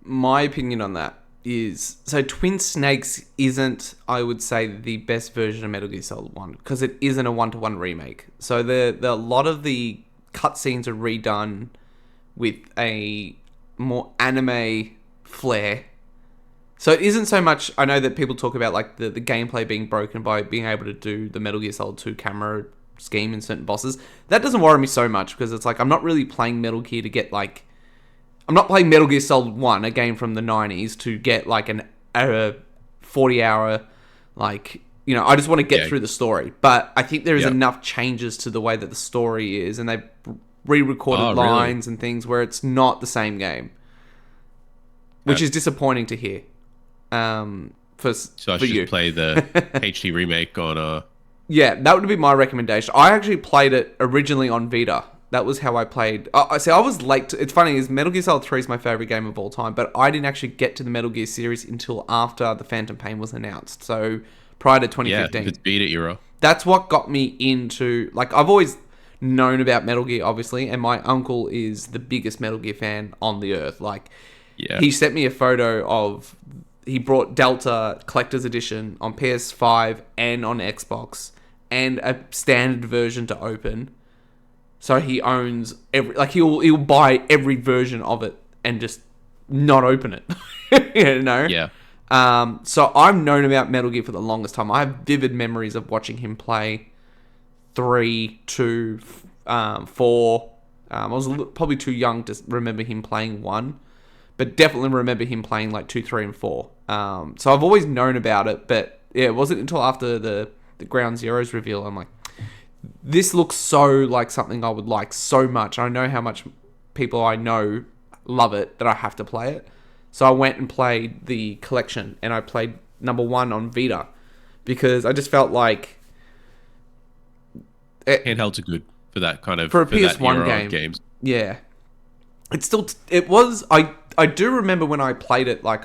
my opinion on that is so Twin Snakes isn't, I would say, the best version of Metal Gear Solid 1 because it isn't a 1-to-1 remake. So a lot of the cutscenes are redone with a more anime flair. So it isn't so much. I know that people talk about like the gameplay being broken by being able to do the Metal Gear Solid 2 camera scheme in certain bosses. That doesn't worry me so much because it's like I'm not really playing Metal Gear to get like, I'm not playing Metal Gear Solid 1, a game from the 90s, to get like a 40-hour, like, you know, I just want to get through the story. But I think there is enough changes to the way that the story is, and they've re-recorded lines and things where it's not the same game, which is disappointing to hear. So I should play the HD remake on Yeah, that would be my recommendation. I actually played it originally on Vita. That was how I played. See, I was late. It's funny, is Metal Gear Solid 3 is my favorite game of all time, but I didn't actually get to the Metal Gear series until after the Phantom Pain was announced. So prior to 2015. Yeah, it's Vita era. That's what got me into, like, I've always known about Metal Gear, obviously, and my uncle is the biggest Metal Gear fan on the earth. Like, he sent me a photo of, he brought Delta Collector's Edition on PS5 and on Xbox, and a standard version to open. So he owns every, like, he'll buy every version of it and just not open it. You know? Yeah. So I've known about Metal Gear for the longest time. I have vivid memories of watching him play 3, 2, 4. I was probably too young to remember him playing 1, but definitely remember him playing like 2, 3, and 4. So I've always known about it, but yeah, it wasn't until after the Ground Zeroes reveal I'm like, this looks so like something I would like so much. I know how much people I know love it that I have to play it. So I went and played the collection, and I played number 1 on Vita because I just felt like handhelds are good for that kind of for a PS1 game. Games. Yeah, it was. I do remember when I played it. Like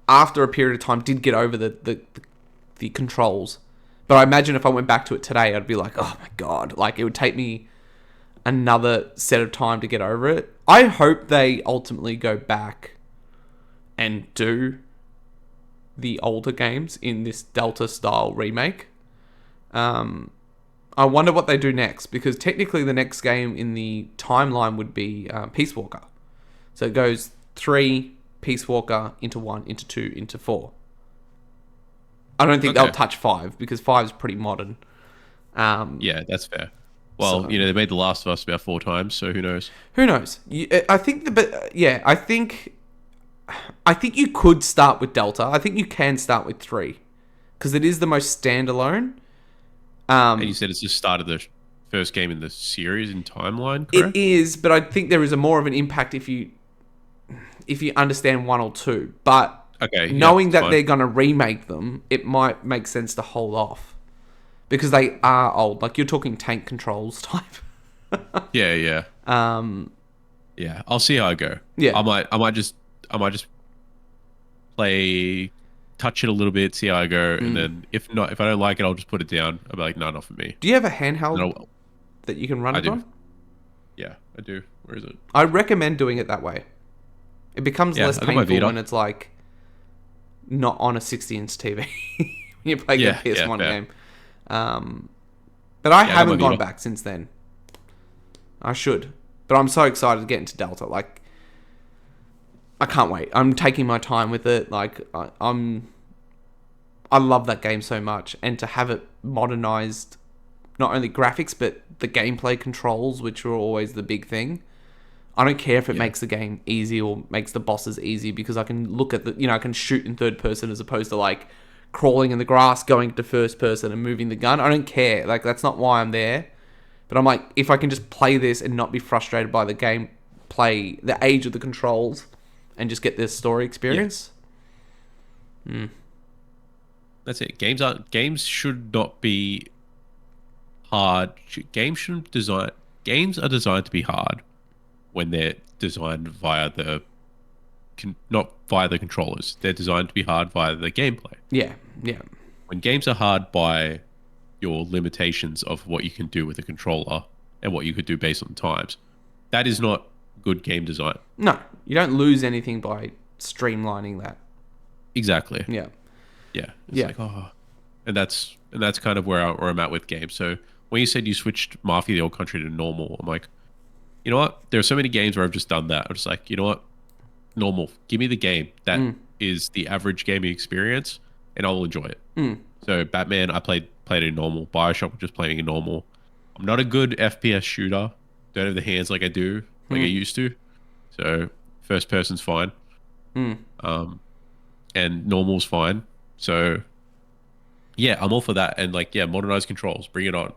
after a period of time, did get over the controls. But I imagine if I went back to it today, I'd be like, oh my god, like it would take me another set of time to get over it. I hope they ultimately go back and do the older games in this Delta style remake. I wonder what they do next, because technically the next game in the timeline would be Peace Walker. So it goes 3, Peace Walker, into 1, into 2, into 4. I don't think they'll touch 5 because 5 is pretty modern. Yeah, that's fair. Well, they made The Last of Us about 4 times, so who knows? Who knows? I think I think you could start with Delta. I think you can start with 3 because it is the most standalone. And you said it's just started the first game in the series in timeline, correct? It is, but I think there is a more of an impact if you understand 1 or 2. But knowing that they're going to remake them, it might make sense to hold off because they are old. Like you're talking tank controls type. Yeah. Yeah, I'll see how I go. Yeah, I might just touch it a little bit, see how I go, and then if I don't like it, I'll just put it down. I'll be like, no, not for me. Do you have a handheld? that you can run I it do. on? Yeah, I do. Where is it? I recommend doing it that way. It becomes Yeah, less I got my painful Vita. when it's like not on a 60-inch TV when you're playing a Yeah, PS1 fair. game. But I Yeah, I got my haven't gone Vita. back since then. I should. But I'm so excited to get into Delta. Like, I can't wait. I'm taking my time with it. Like, I love that game so much. And to have it modernized, not only graphics, but the gameplay controls, which were always the big thing. I don't care if it Yeah. makes the game easy or makes the bosses easy, because I can look at I can shoot in third person as opposed to like crawling in the grass, going to first person and moving the gun. I don't care. Like, that's not why I'm there. But I'm like, if I can just play this and not be frustrated by the gameplay, the age of the controls, and just get this story experience. That's it. Games should not be hard. Games are designed to be hard when they're designed via not via the controllers. They're designed to be hard via the gameplay. Yeah. When games are hard by your limitations of what you can do with a controller and what you could do based on times, that is not good game design. No, you don't lose anything by streamlining that. Exactly. Yeah. Yeah. It's like, oh, and that's kind of where I'm at with games. So when you said you switched Mafia the Old Country to normal, I'm like, you know what? There are so many games where I've just done that. I'm just like, you know what? Normal. Give me the game that is the average gaming experience, and I'll enjoy it. So Batman, I played in normal. BioShock, just playing in normal. I'm not a good FPS shooter. Don't have the hands like I I used to. So first person's fine. And normal's fine. So yeah, I'm all for that. And like, yeah, modernized controls, bring it on.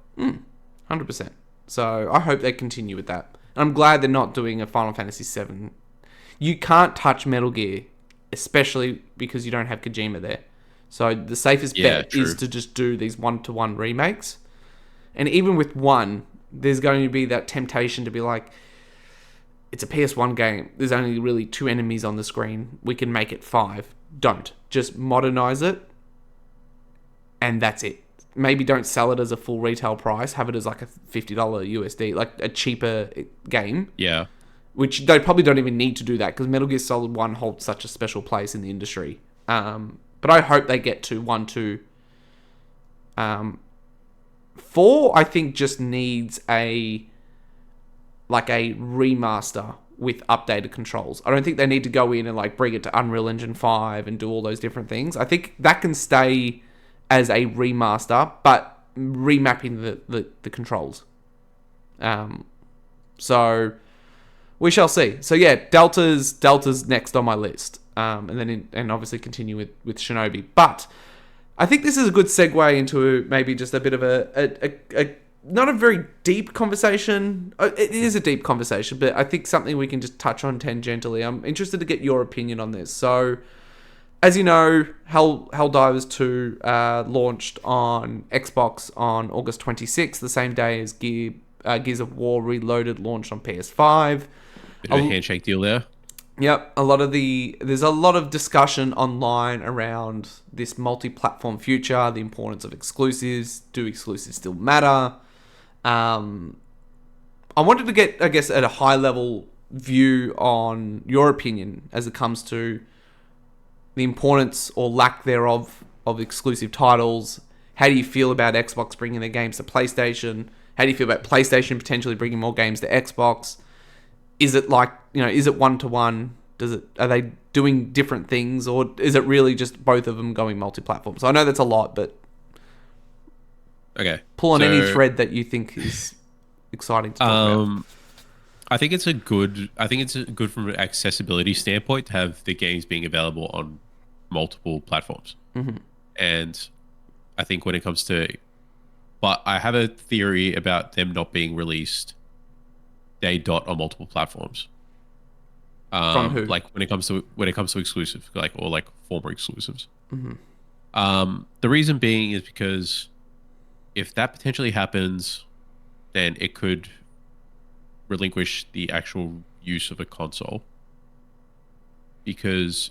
100%. So I hope they continue with that. And I'm glad they're not doing a Final Fantasy VII. You can't touch Metal Gear, especially because you don't have Kojima there. So the safest bet is to just do these one-to-one remakes. And even with one, there's going to be that temptation to be like, it's a PS1 game. There's only really 2 enemies on the screen. We can make it 5. Don't. Just modernize it. And that's it. Maybe don't sell it as a full retail price. Have it as like a $50 USD, like a cheaper game. Yeah. Which they probably don't even need to do that, because Metal Gear Solid 1 holds such a special place in the industry. But I hope they get to 1, 2. 4, I think, just needs a remaster with updated controls. I don't think they need to go in and like bring it to Unreal Engine 5 and do all those different things. I think that can stay as a remaster, but remapping the controls. So we shall see. So yeah, Delta's next on my list. And then obviously continue with Shinobi. But I think this is a good segue into maybe just a bit of a not a very deep conversation. It is a deep conversation, but I think something we can just touch on tangentially. I'm interested to get your opinion on this. So, as you know, Helldivers 2 launched on Xbox on August 26th, the same day as Gears of War Reloaded launched on PS5. Bit of a handshake deal there. Yep, there's a lot of discussion online around this multi-platform future, the importance of exclusives. Do exclusives still matter? I wanted to get, I guess, at a high level view on your opinion as it comes to the importance or lack thereof of exclusive titles. How do you feel about Xbox bringing their games to PlayStation? How do you feel about PlayStation potentially bringing more games to Xbox? Is it like, is it one-to-one? Are they doing different things, or is it really just both of them going multi-platform? So I know that's a lot, but okay, pull on any thread that you think is exciting to talk about. I think it's good from an accessibility standpoint to have the games being available on multiple platforms. Mm-hmm. And I think when it comes to, but I have a theory about them not being released day dot on multiple platforms. From who? Like when it comes to exclusive, or former exclusives. Mm-hmm. The reason being is because if that potentially happens, then it could relinquish the actual use of a console. Because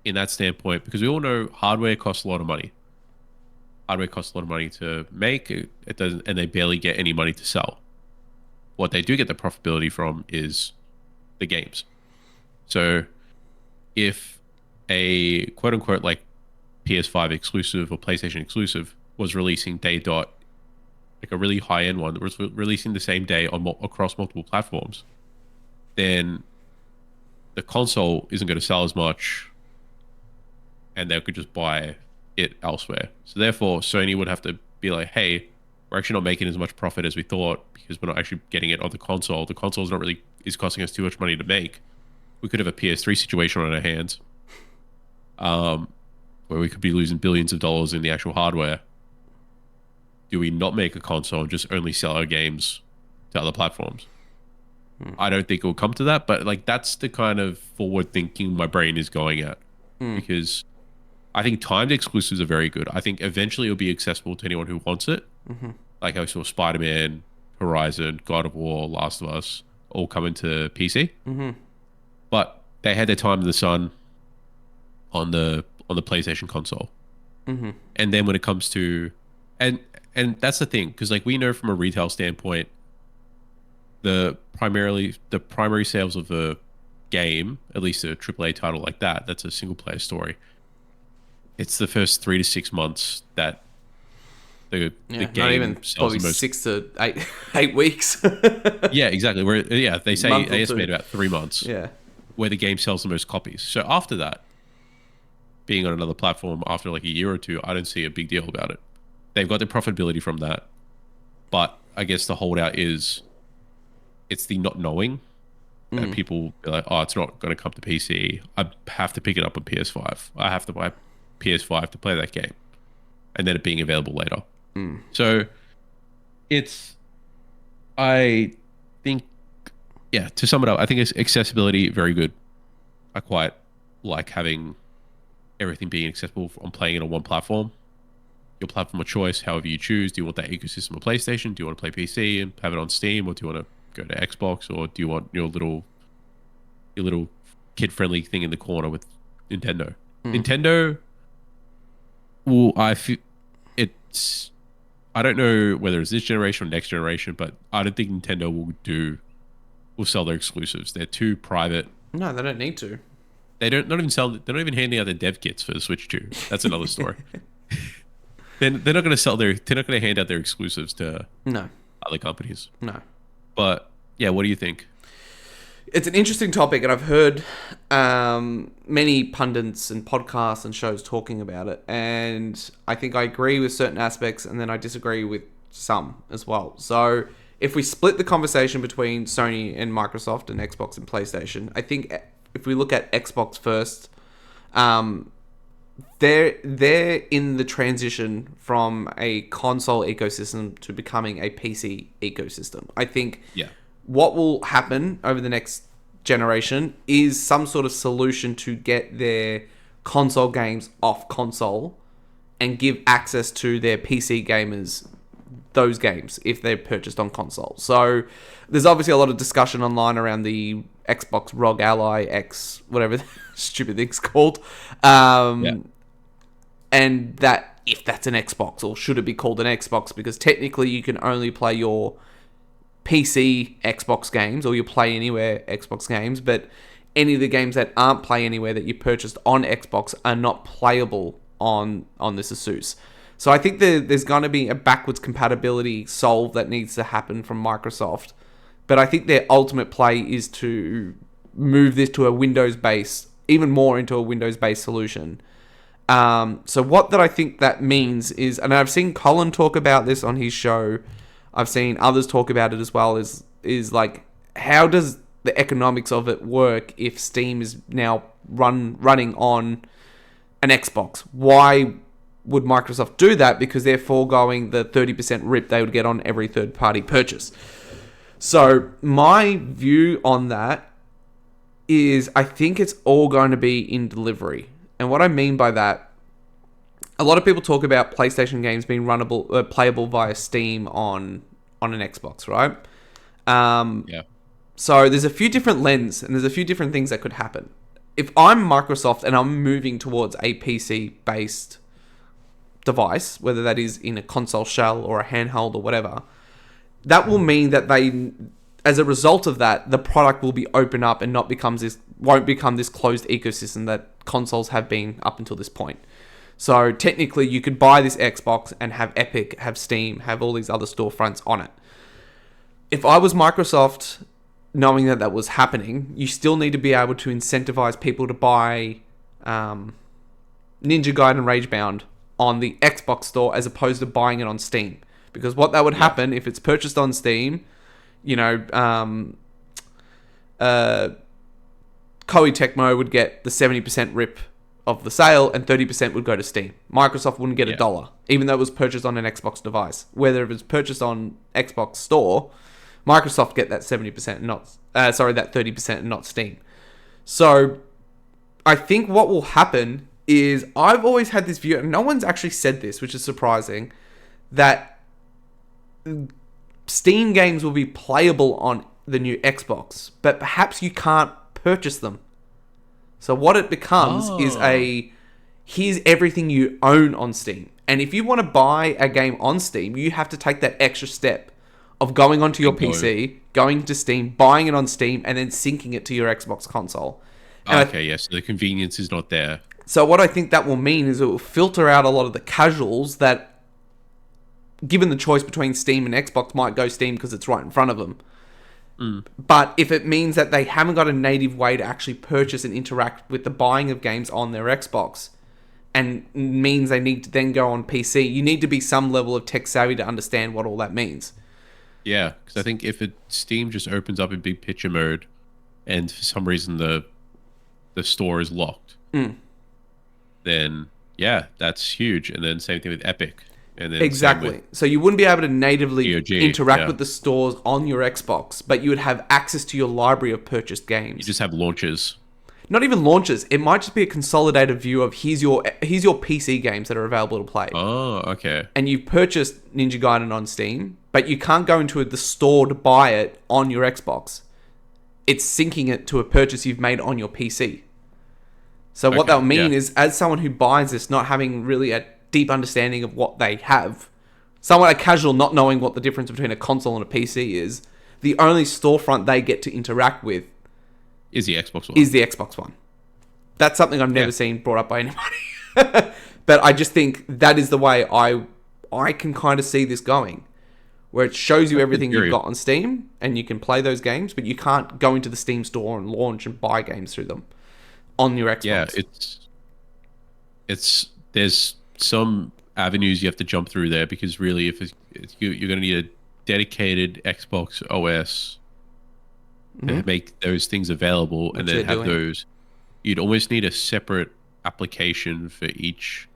in that standpoint, because we all know hardware costs a lot of money. Hardware costs a lot of money to make. It doesn't, and they barely get any money to sell. what they do get the profitability from is the games. So if a quote unquote like PS5 exclusive or PlayStation exclusive was releasing day dot, like a really high end one that was releasing the same day on across multiple platforms, then the console isn't going to sell as much, and they could just buy it elsewhere. So therefore, Sony would have to be like, "Hey, we're actually not making as much profit as we thought because we're not actually getting it on the console. The console is costing us too much money to make. We could have a PS3 situation on our hands, where we could be losing billions of dollars in the actual hardware. Do we not make a console and just only sell our games to other platforms?" I don't think it will come to that, but like that's the kind of forward thinking my brain is going at, because I think timed exclusives are very good. I think eventually it'll be accessible to anyone who wants it. Like I saw Spider-Man, Horizon, God of War, Last of Us all come into PC, but they had their time in the sun on the PlayStation console. And then when it comes to and that's the thing, because like we know from a retail standpoint, the primary sales of a game, at least a AAA title like that's a single player story. It's the first 3 to 6 months that the game not even sells probably the most. 6 to 8 weeks. Yeah, exactly. They say Month or they estimate two. about 3 months. Yeah. Where the game sells the most copies. So after that, being on another platform after like a year or two, I don't see a big deal about it. They've got the profitability from that, but I guess the holdout is it's the not knowing that people be like, oh, it's not going to come to PC. I have to pick it up on PS5. I have to buy PS5 to play that game, and then it being available later. So I think, yeah, to sum it up, I think it's accessibility, very good. I quite like having everything being accessible on playing it on one platform. Your platform of choice, however you choose. Do you want that ecosystem of PlayStation? Do you want to play PC and have it on Steam, or do you want to go to Xbox, or do you want your little kid-friendly thing in the corner with Nintendo? Nintendo, well, I don't know whether it's this generation or next generation, but I don't think Nintendo will sell their exclusives. They're too private. No, they don't need to. They don't not even sell. They're not even handing out their dev kits for the Switch 2. That's another story. They're not going to sell they're not going to hand out their exclusives to other companies. No. But yeah, what do you think? It's an interesting topic, and I've heard many pundits and podcasts and shows talking about it, and I think I agree with certain aspects, and then I disagree with some as well. So if we split the conversation between Sony and Microsoft and Xbox and PlayStation, I think if we look at Xbox first, they're in the transition from a console ecosystem to becoming a PC ecosystem. I think what will happen over the next generation is some sort of solution to get their console games off console and give access to their PC gamers those games if they're purchased on console. So there's obviously a lot of discussion online around the Xbox ROG Ally X, whatever the stupid thing's called. And that if that's an Xbox, or should it be called an Xbox, because technically you can only play your PC Xbox games or your Play Anywhere Xbox games, but any of the games that aren't Play Anywhere that you purchased on Xbox are not playable on this Asus. So I think there's going to be a backwards compatibility solve that needs to happen from Microsoft, but I think their ultimate play is to move this to a Windows-based, even more into a Windows-based solution. So what that I think that means is, and I've seen Colin talk about this on his show, I've seen others talk about it as well, is like, how does the economics of it work if Steam is now running on an Xbox? Why would Microsoft do that? Because they're foregoing the 30% rip they would get on every third-party purchase. So my view on that is I think it's all going to be in delivery. And what I mean by that, a lot of people talk about PlayStation games being playable via Steam on an Xbox, right? So there's a few different lenses and there's a few different things that could happen. If I'm Microsoft and I'm moving towards a PC-based device, whether that is in a console shell or a handheld or whatever, that will mean that as a result of that, the product will be open up and won't become this closed ecosystem that consoles have been up until this point. So technically, you could buy this Xbox and have Epic, have Steam, have all these other storefronts on it. If I was Microsoft, knowing that that was happening, you still need to be able to incentivize people to buy Ninja Gaiden Ragebound on the Xbox store as opposed to buying it on Steam. Because what that would happen if it's purchased on Steam, you know, Koei Tecmo would get the 70% rip of the sale and 30% would go to Steam. Microsoft wouldn't get $1, even though it was purchased on an Xbox device. Whether it was purchased on Xbox store, Microsoft get that 70%, that 30% and not Steam. So I think what will happen is, I've always had this view, and no one's actually said this, which is surprising, that Steam games will be playable on the new Xbox, but perhaps you can't purchase them. So what it becomes is here's everything you own on Steam. And if you want to buy a game on Steam, you have to take that extra step of going onto your PC, going to Steam, buying it on Steam, and then syncing it to your Xbox console. And so the convenience is not there. So what I think that will mean is it will filter out a lot of the casuals that, given the choice between Steam and Xbox, might go Steam because it's right in front of them. But if it means that they haven't got a native way to actually purchase and interact with the buying of games on their Xbox, and means they need to then go on PC, you need to be some level of tech savvy to understand what all that means. Yeah, because I think if Steam just opens up in big picture mode, and for some reason the store is locked, then that's huge. And then same thing with Epic. And then exactly. So you wouldn't be able to natively interact with the stores on your Xbox, but you would have access to your library of purchased games. You just have launches. Not even launches. It might just be a consolidated view of here's your PC games that are available to play. Oh, okay. And you've purchased Ninja Gaiden on Steam, but you can't go into the store to buy it on your Xbox. It's syncing it to a purchase you've made on your PC. So what that'll mean is, as someone who buys this, not having really a deep understanding of what they have, someone a casual not knowing what the difference between a console and a PC is, the only storefront they get to interact with is the Xbox one. That's something I've never seen brought up by anybody. But I just think that is the way I can kind of see this going, where it shows you everything you've got on Steam and you can play those games, but you can't go into the Steam store and launch and buy games through them on your Xbox. Yeah, there's some avenues you have to jump through there, because really, if you're going to need a dedicated Xbox OS to make those things available, and then have those, you'd almost need a separate application for each,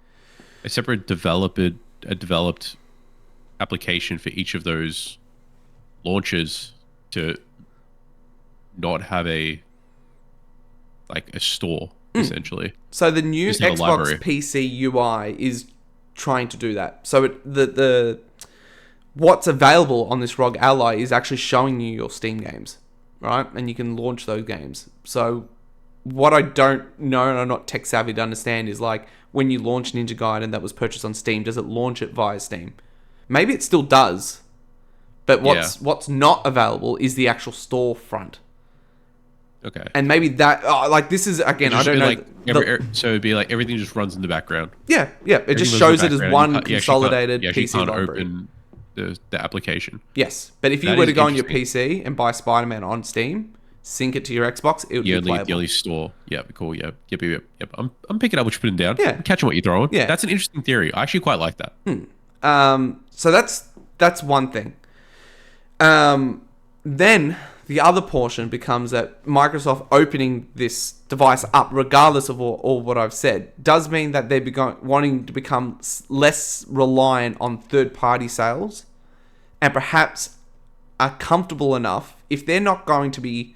a separate developed application for each of those launches, to not have a store, essentially. So the new Xbox PC UI is trying to do that. So the what's available on this ROG Ally is actually showing you your Steam games, right? And you can launch those games. So what I don't know, and I'm not tech savvy to understand, is like, when you launch Ninja Gaiden that was purchased on Steam, does it launch it via Steam? Maybe it still does, but what's not available is the actual storefront. Okay. And maybe that, this is, again, I don't know. So it'd be like everything just runs in the background. Yeah. It just shows it as one consolidated PC library. Open the application. Yes. But if you were to go on your PC and buy Spider-Man on Steam, sync it to your Xbox, it would be playable. The only store. Yeah, cool. Yep. I'm picking up what you're putting down. Yeah. I'm catching what you're throwing. Yeah. That's an interesting theory. I actually quite like that. So that's one thing. Then the other portion becomes that Microsoft opening this device up, regardless of all what I've said, does mean that they're wanting to become less reliant on third-party sales, and perhaps are comfortable enough, if they're not going to be...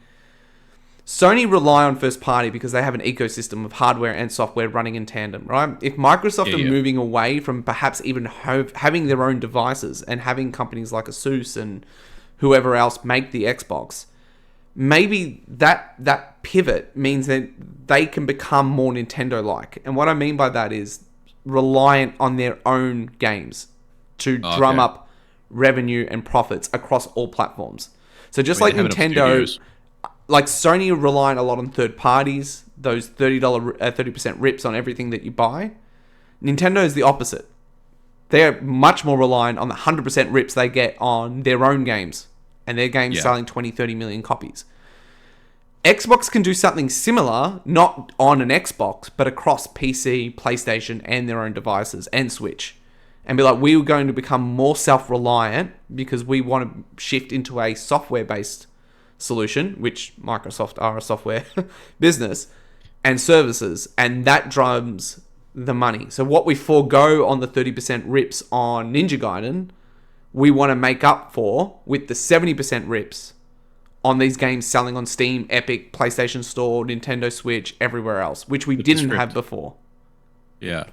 Sony rely on first party because they have an ecosystem of hardware and software running in tandem, right? If Microsoft are moving away from perhaps even having their own devices and having companies like Asus and whoever else make the Xbox, maybe that pivot means that they can become more Nintendo-like. And what I mean by that is reliant on their own games to drum up revenue and profits across all platforms. So just I like mean, they have enough Nintendo, studios. like Sony are relying a lot on third parties, those $30, 30% rips on everything that you buy. Nintendo is the opposite. They're much more reliant on the 100% rips they get on their own games, and their games Yeah. selling 20, 30 million copies. Xbox can do something similar, not on an Xbox, but across PC, PlayStation, and their own devices, and Switch. And be like, we're going to become more self-reliant because we want to shift into a software-based solution, which Microsoft are a software business, and services, and that drives the money. So what we forego on the 30% rips on Ninja Gaiden, we want to make up for with the 70% rips on these games selling on Steam, Epic, PlayStation Store, Nintendo Switch, everywhere else, which we didn't have before. Yeah.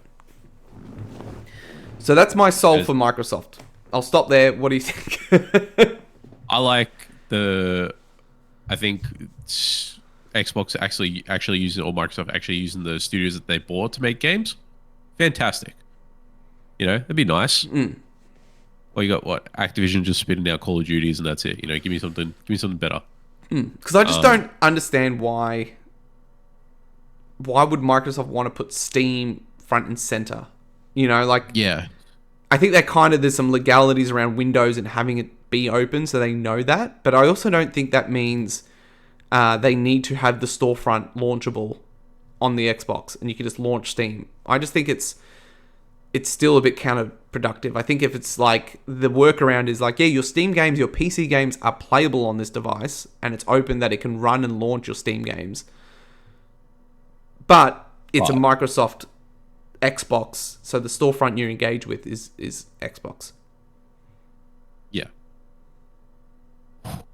So that's my soul for Microsoft. I'll stop there. What do you think? I think Xbox actually using, or Microsoft actually using the studios that they bought to make games. Fantastic. You know, it'd be nice. Well, you got what? Activision just spitting out Call of Duties and that's it. You know, give me something better. Because I just don't understand why would Microsoft want to put Steam front and center? You know, like, Yeah. I think that there's some legalities around Windows and having it be open so they know that. But I also don't think that means they need to have the storefront launchable on the Xbox and you can just launch Steam. I just think it's still a bit counterproductive. I think if it's like the workaround is like, yeah, your Steam games, your PC games are playable on this device and it's open that it can run and launch your Steam games. But it's a Microsoft Xbox, so the storefront you engage with is Xbox. Yeah.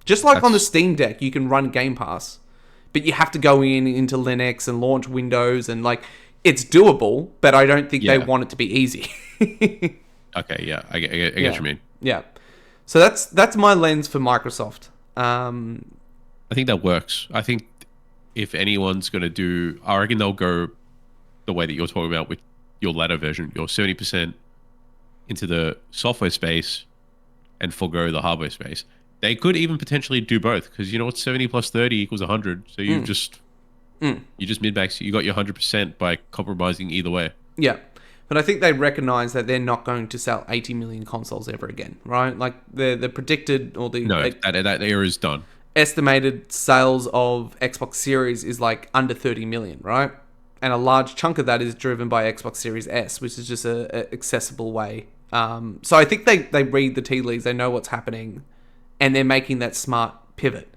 Just like on the Steam Deck, you can run Game Pass, but you have to go into Linux and launch Windows and like, it's doable, but I don't think they want it to be easy. Okay, yeah, I get what you mean. Yeah. So that's my lens for Microsoft. I think that works. I think if anyone's going to do, I reckon they'll go the way that you're talking about with your latter version, your 70% into the software space and forgo the hardware space. They could even potentially do both because you know what, 70 plus 30 equals 100. So you just mid-max. You got your 100% by compromising either way. Yeah. But I think they recognize that they're not going to sell 80 million consoles ever again, right? Like the predicted or the that era is done. Estimated sales of Xbox Series is like under 30 million, right? And a large chunk of that is driven by Xbox Series S, which is just a accessible way. So I think they read the tea leaves, they know what's happening, and they're making that smart pivot.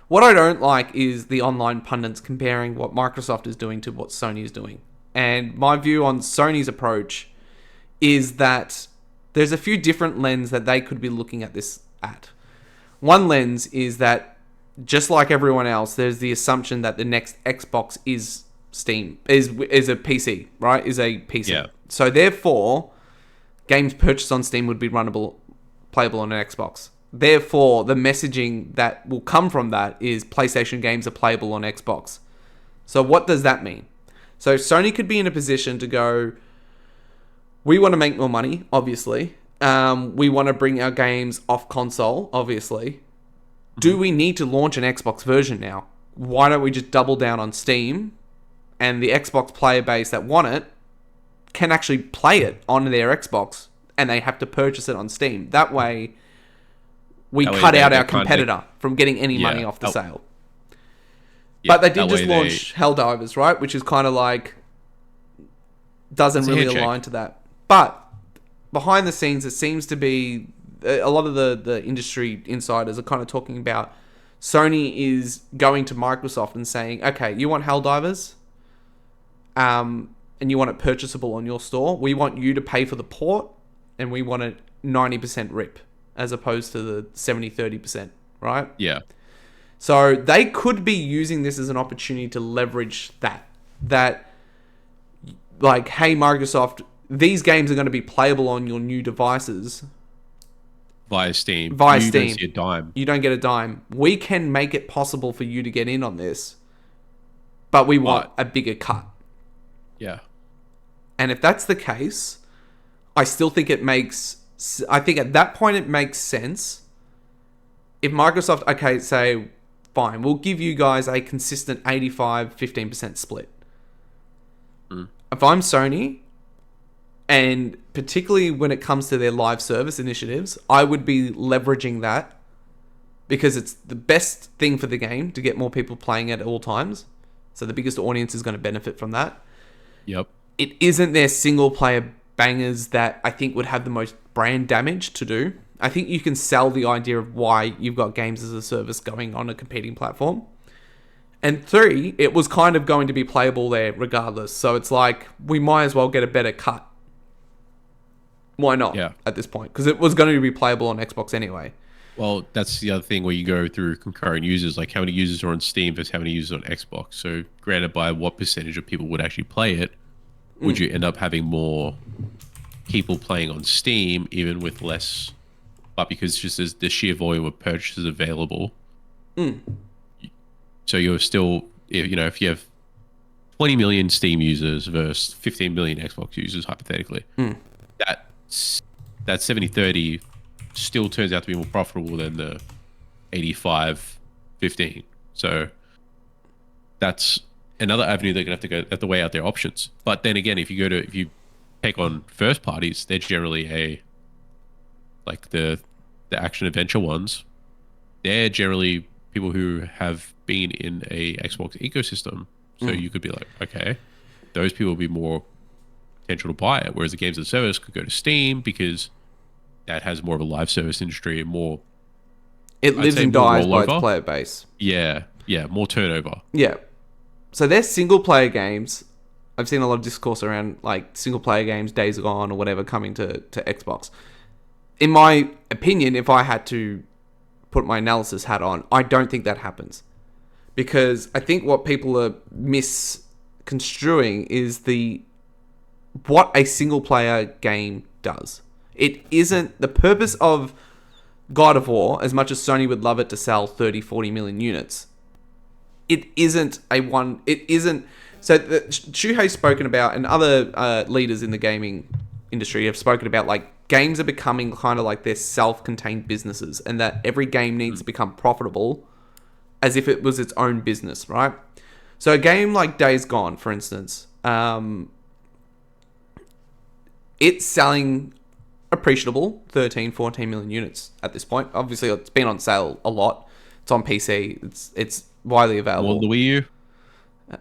What I don't like is the online pundits comparing what Microsoft is doing to what Sony is doing. And my view on Sony's approach is that there's a few different lenses that they could be looking at this at. One lens is that, just like everyone else, there's the assumption that the next Xbox is Steam, is a PC, right? Is a PC. Yeah. So therefore, games purchased on Steam would be playable on an Xbox. Therefore, the messaging that will come from that is PlayStation games are playable on Xbox. So what does that mean? So Sony could be in a position to go, we want to make more money, obviously. We want to bring our games off console, obviously. Do we need to launch an Xbox version now? Why don't we just double down on Steam and the Xbox player base that want it can actually play it on their Xbox and they have to purchase it on Steam. That way, we cut out our competitor from getting any money off the sale. But they did just launch Helldivers, right? Which is kind of like, doesn't really align to that. But behind the scenes, it seems to be a lot of the industry insiders are kind of talking about Sony is going to Microsoft and saying, okay, you want Helldivers? And you want it purchasable on your store? We want you to pay for the port and we want it 90% rip as opposed to the 70-30%, right? Yeah. So they could be using this as an opportunity to leverage that like, hey, Microsoft, these games are going to be playable on your new devices via Steam. You don't see a dime. You don't get a dime. We can make it possible for you to get in on this, but we want a bigger cut. Yeah. And if that's the case, I still think I think at that point it makes sense if Microsoft, okay, say, fine, we'll give you guys a consistent 85-15% split. If I'm Sony, and particularly when it comes to their live service initiatives, I would be leveraging that because it's the best thing for the game to get more people playing at all times. So the biggest audience is going to benefit from that. Yep. It isn't their single player bangers that I think would have the most brand damage to do. I think you can sell the idea of why you've got games as a service going on a competing platform. And 3, it was kind of going to be playable there regardless. So it's like, we might as well get a better cut. Why not at this point? Because it was going to be playable on Xbox anyway. Well, that's the other thing where you go through concurrent users, like how many users are on Steam versus how many users on Xbox. So granted, by what percentage of people would actually play it, would you end up having more people playing on Steam, even with less, but because just as the sheer volume of purchases available. So you're still, if you have 20 million Steam users versus 15 million Xbox users, hypothetically, that 70-30 still turns out to be more profitable than the 85-15. So that's another avenue they're going to have to weigh out their options. But then again, if you take on first parties, they're generally like the action adventure ones. They're generally people who have been in a Xbox ecosystem. So you could be like, okay, those people will be more potential to buy it. Whereas the games as a service could go to Steam because that has more of a live service industry and more. It lives and dies by its player base. Yeah, more turnover. Yeah. So they're single player games. I've seen a lot of discourse around like single player games, Days Gone or whatever, coming to Xbox. In my opinion, if I had to put my analysis hat on, I don't think that happens. Because I think what people are misconstruing is what a single player game does. It isn't the purpose of God of War, as much as Sony would love it to sell 30-40 million units. It isn't so Shuhei's spoken about, and other leaders in the gaming industry have spoken about, like, games are becoming kind of like they're self-contained businesses, and that every game needs to become profitable as if it was its own business, right? So a game like Days Gone, for instance, it's selling appreciable 13-14 million units at this point. Obviously, it's been on sale a lot. It's on PC. It's widely available. More than the Wii U? Did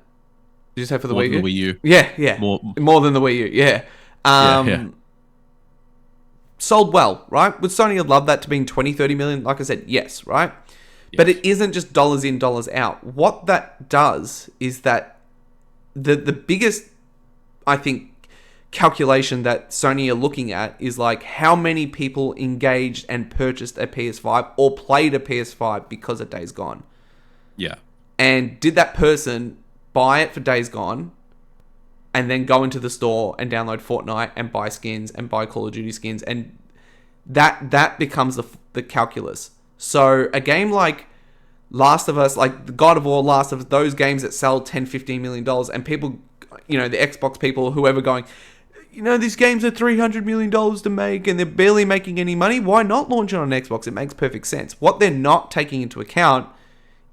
you say for the More Wii U? than the Wii U. Yeah. More than the Wii U, yeah. Sold well, right? Would Sony have loved that to be 20-30 million? Like I said, yes, right? Yes. But it isn't just dollars in, dollars out. What that does is that the biggest, I think, calculation that Sony are looking at is like how many people engaged and purchased a PS5 or played a PS5 because of Days Gone. Yeah. And did that person buy it for Days Gone and then go into the store and download Fortnite and buy skins and buy Call of Duty skins, and that becomes the calculus. So a game like Last of Us, like God of War, Last of Us, those games that sell $10-15 million, and people, the Xbox people, whoever, going, these games are $300 million to make and they're barely making any money. Why not launch it on Xbox? It makes perfect sense. What they're not taking into account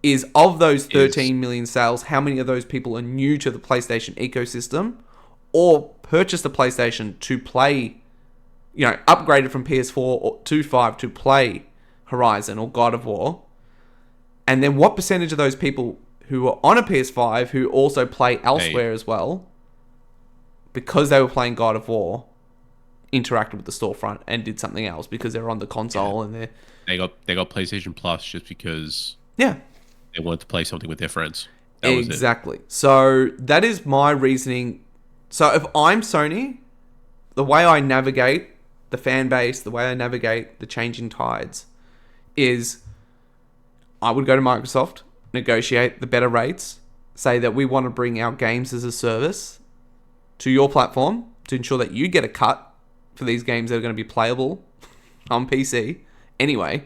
is, of those 13 million sales, how many of those people are new to the PlayStation ecosystem or purchased a PlayStation to play, upgraded from PS4 to 5 to play Horizon or God of War. And then what percentage of those people who are on a PS5 who also play elsewhere as well, because they were playing God of War, interacted with the storefront and did something else because they're on the console and they got PlayStation Plus just because they wanted to play something with their friends. Exactly. So that is my reasoning. So if I'm Sony, the way I navigate the fan base, the way I navigate the changing tides, is I would go to Microsoft, negotiate the better rates, say that we want to bring our games as a service to your platform to ensure that you get a cut for these games that are going to be playable on PC. Anyway,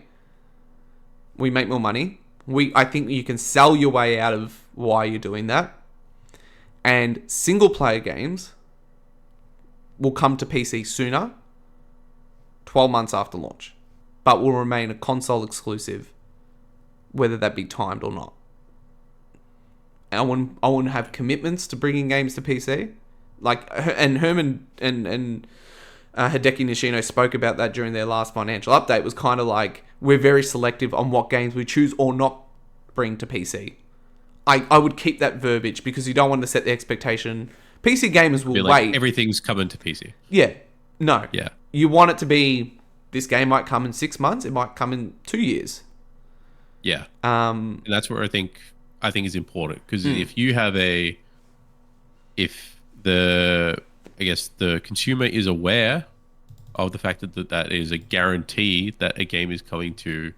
we make more money. I think you can sell your way out of why you're doing that. And single player games will come to PC sooner, 12 months after launch, but will remain a console exclusive whether that be timed or not. And I want to have commitments to bringing games to PC. Like, and Herman and Hideki Nishino spoke about that during their last financial update. Was kind of like, we're very selective on what games we choose or not bring to PC. I would keep that verbiage because you don't want to set the expectation. PC gamers will wait. Everything's coming to PC. Yeah. No. Yeah. You want it to be, this game might come in 6 months. It might come in 2 years. Yeah. And that's where I think is important, because if you have if the consumer is aware of the fact that is a guarantee that a game is coming to,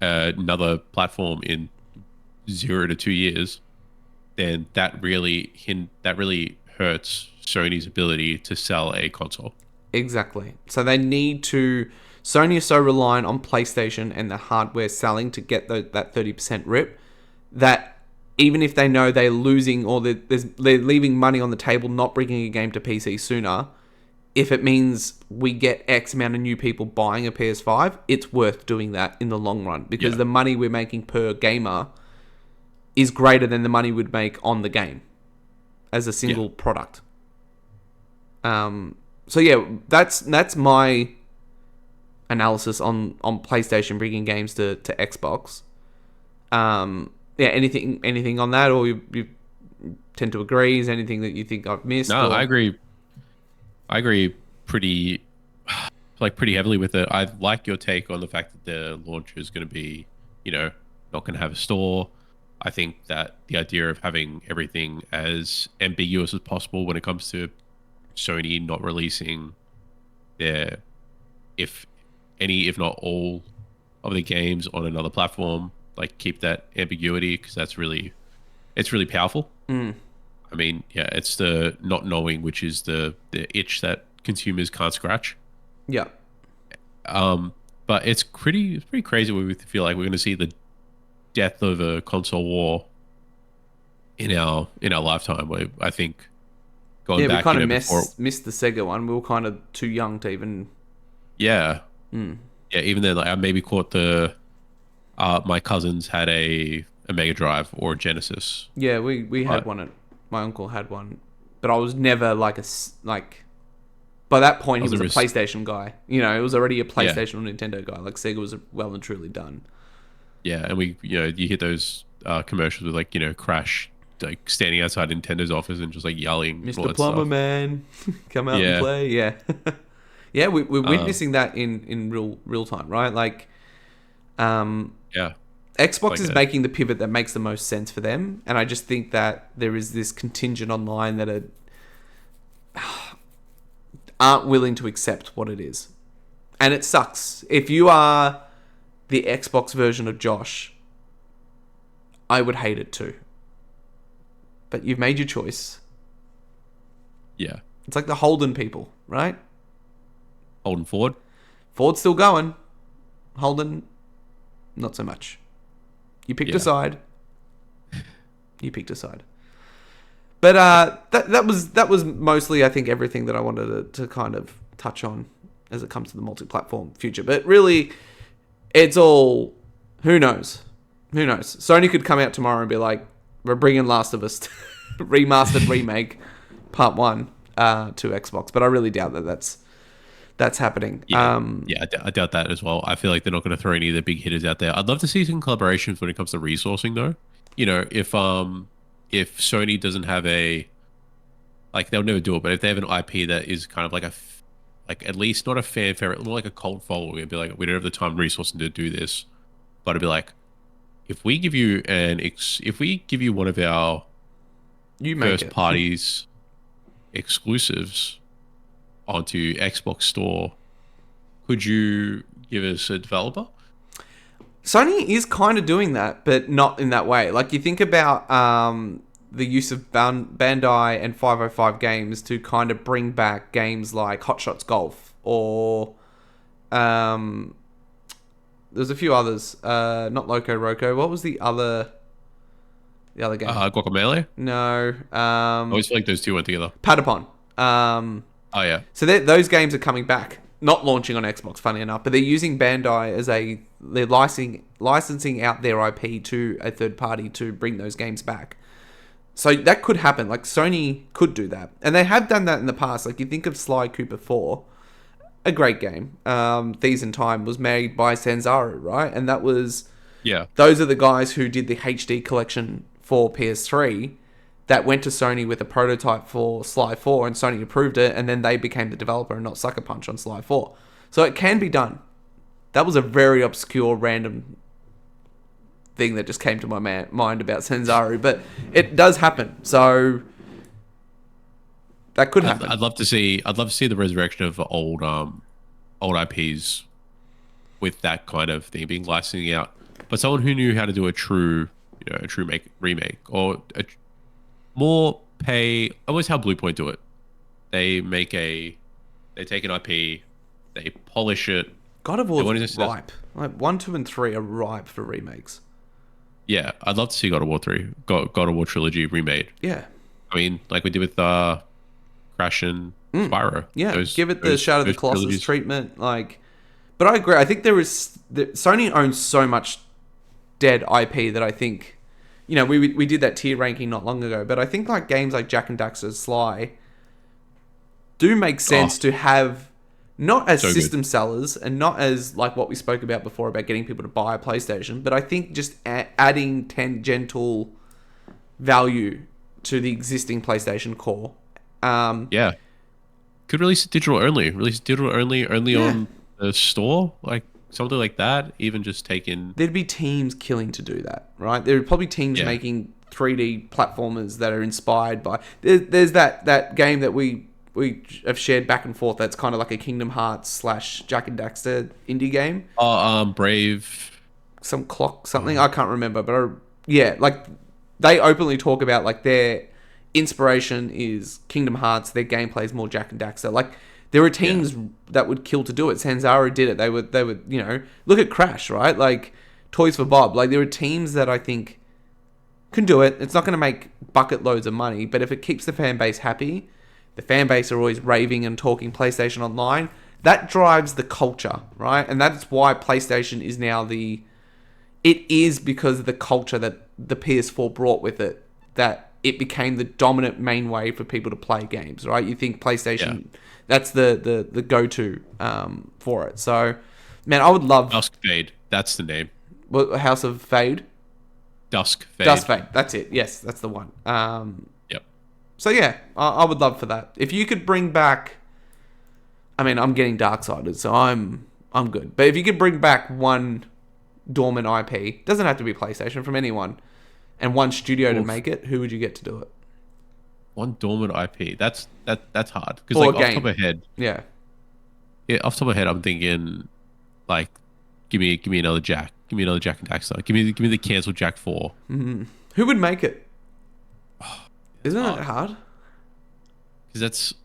another platform in 0 to 2 years, then that really hurts Sony's ability to sell a console. Exactly. So they need to. Sony is so reliant on PlayStation and the hardware selling to get that 30% rip that even if they know they're losing or they're leaving money on the table not bringing a game to PC sooner, if it means we get X amount of new people buying a PS5, it's worth doing that in the long run, because the money we're making per gamer is greater than the money we'd make on the game as a single product. So yeah, that's my analysis on PlayStation bringing games to Xbox. Anything on that, or you tend to agree? Is anything that you think I've missed? No, I agree. I agree pretty heavily with it. I like your take on the fact that the launch is going to be, not going to have a store. I think that the idea of having everything as ambiguous as possible when it comes to Sony not releasing their, if not all of the games on another platform, like, keep that ambiguity, because it's really powerful. I mean, it's the not knowing, which is the itch that consumers can't scratch. Yeah. But it's pretty crazy when we feel like we're going to see the death of a console war in our lifetime. Where I think going back, we kind of missed the Sega one. We were kind of too young to even. Yeah. Yeah. Even then, like, I maybe caught my cousins had a Mega Drive or a Genesis. Yeah, we had one. My uncle had one, but I was never like by that point, he was a PlayStation guy. It was already a PlayStation or Nintendo guy. Like, Sega was well and truly done. Yeah, and you hit those commercials with, like, Crash, like, standing outside Nintendo's office and just, like, yelling, Mr. Plumber Man, come out and play. Yeah, yeah, we're witnessing that in real time, right? Like, Xbox is making the pivot that makes the most sense for them, and I just think that there is this contingent online that aren't willing to accept what it is, and it sucks. If you are the Xbox version of Josh, I would hate it too. But you've made your choice. Yeah, it's like the Holden people, right? Holden Ford. Ford's still going. Holden, not so much. You picked a side. You picked a side. But that was mostly, I think, everything that I wanted to kind of touch on as it comes to the multi-platform future. But really, it's all, who knows? Who knows? Sony could come out tomorrow and be like, we're bringing Last of Us remastered remake part 1 to Xbox. But I really doubt that's happening. Yeah, I doubt that as well. I feel like they're not going to throw any of the big hitters out there. I'd love to see some collaborations when it comes to resourcing, though. If Sony doesn't have they'll never do it, but if they have an IP that is kind of like at least not a fan favorite, more like a cult following, it'd be like, we don't have the time and resourcing to do this, but it'd be like, if we give you one of our first parties exclusives onto Xbox Store, could you give us a developer? Sony is kind of doing that, but not in that way. Like, you think about the use of Bandai and 505 Games to kind of bring back games like Hot Shots Golf, or there's a few others. Not Loco Roco. What was the other game? Guacamelee? No. I always feel like those two went together. Patapon. Oh yeah. So those games are coming back, not launching on Xbox, funny enough, but they're using Bandai as they're licensing out their IP to a third party to bring those games back. So that could happen. Like, Sony could do that. And they have done that in the past. Like, you think of Sly Cooper 4, a great game. Thieves in Time was made by Sanzaru, right? And that was... Yeah. Those are the guys who did the HD collection for PS3 that went to Sony with a prototype for Sly 4, and Sony approved it, and then they became the developer and not Sucker Punch on Sly 4. So it can be done. That was a very obscure, random thing that just came to my mind about Sanzaru, but it does happen. So that could happen. I'd love to see the resurrection of old IPs with that kind of thing being licensing out, but someone who knew how to do a true remake or more pay. Almost how Bluepoint do it. They take an IP, they polish it. God of War is ripe. Like 1, 2, and 3 are ripe for remakes. Yeah, I'd love to see God of War 3, God of War trilogy remade. Yeah. I mean, like we did with Crash and Spyro. Yeah, give it the Shadow of the Colossus trilogies. Treatment. Like, but I agree. I think Sony owns so much dead IP that I think, we did that tier ranking not long ago, but I think like games like Jak and Daxter, Sly do make sense to have, not as system sellers and not as like what we spoke about before about getting people to buy a PlayStation, but I think just adding tangential value to the existing PlayStation core. Yeah. Could release it digital only. On the store, like something like that. Even just taking. There'd be teams killing to do that, right? There are probably teams making 3D platformers that are inspired by. There's that game that we have shared back and forth. That's kind of like a Kingdom Hearts / Jak and Daxter indie game. Brave. Some clock something I can't remember, but like they openly talk about like their inspiration is Kingdom Hearts. Their gameplay is more Jak and Daxter. Like. There were teams that would kill to do it. Sanzaru did it. They would, look at Crash, right? Like, Toys for Bob. Like, there are teams that I think can do it. It's not going to make bucket loads of money, but if it keeps the fan base happy, the fan base are always raving and talking PlayStation Online, that drives the culture, right? And that's why PlayStation is now it is because of the culture that the PS4 brought with it, that it became the dominant main way for people to play games, right? You think PlayStation... Yeah. That's the go-to for it. So, man, I would love... Dusk Fade. That's the name. What, House of Fade? Dusk Fade. Dusk Fade. That's it. Yes, that's the one. Yep. So, yeah, I would love for that. If you could bring back... I mean, I'm getting dark-sided, so I'm good. But if you could bring back one dormant IP, doesn't have to be PlayStation, from anyone, and one studio to make it, who would you get to do it? One dormant IP. That's hard because like off the top of my head, off the top of my head, I'm thinking like, give me another Jak, give me another Jak and Daxter, give me the cancelled Jak 4. Mm-hmm. Who would make it? Isn't it hard? Because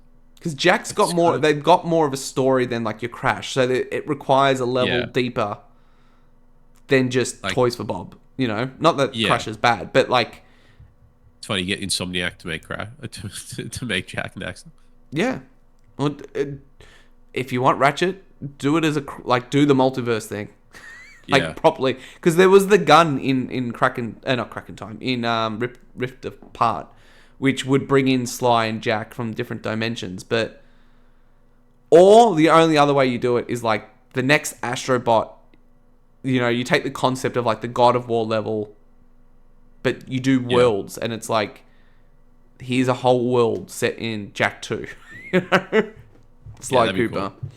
Jak's got more. They've got more of a story than like your Crash, so it requires a level deeper than just like, Toys for Bob. Not that Crash is bad, but like. It's funny you get Insomniac to make to make Jak and Daxter. Yeah, well, if you want Ratchet, do it as do the multiverse thing, properly. Because there was the gun in not Kraken Time in Rift Apart, which would bring in Sly and Jak from different dimensions. Or the only other way you do it is like the next Astrobot. You take the concept of like the God of War level. But you do worlds, and it's like, here's a whole world set in Jak 2. Sly Cooper. Cool.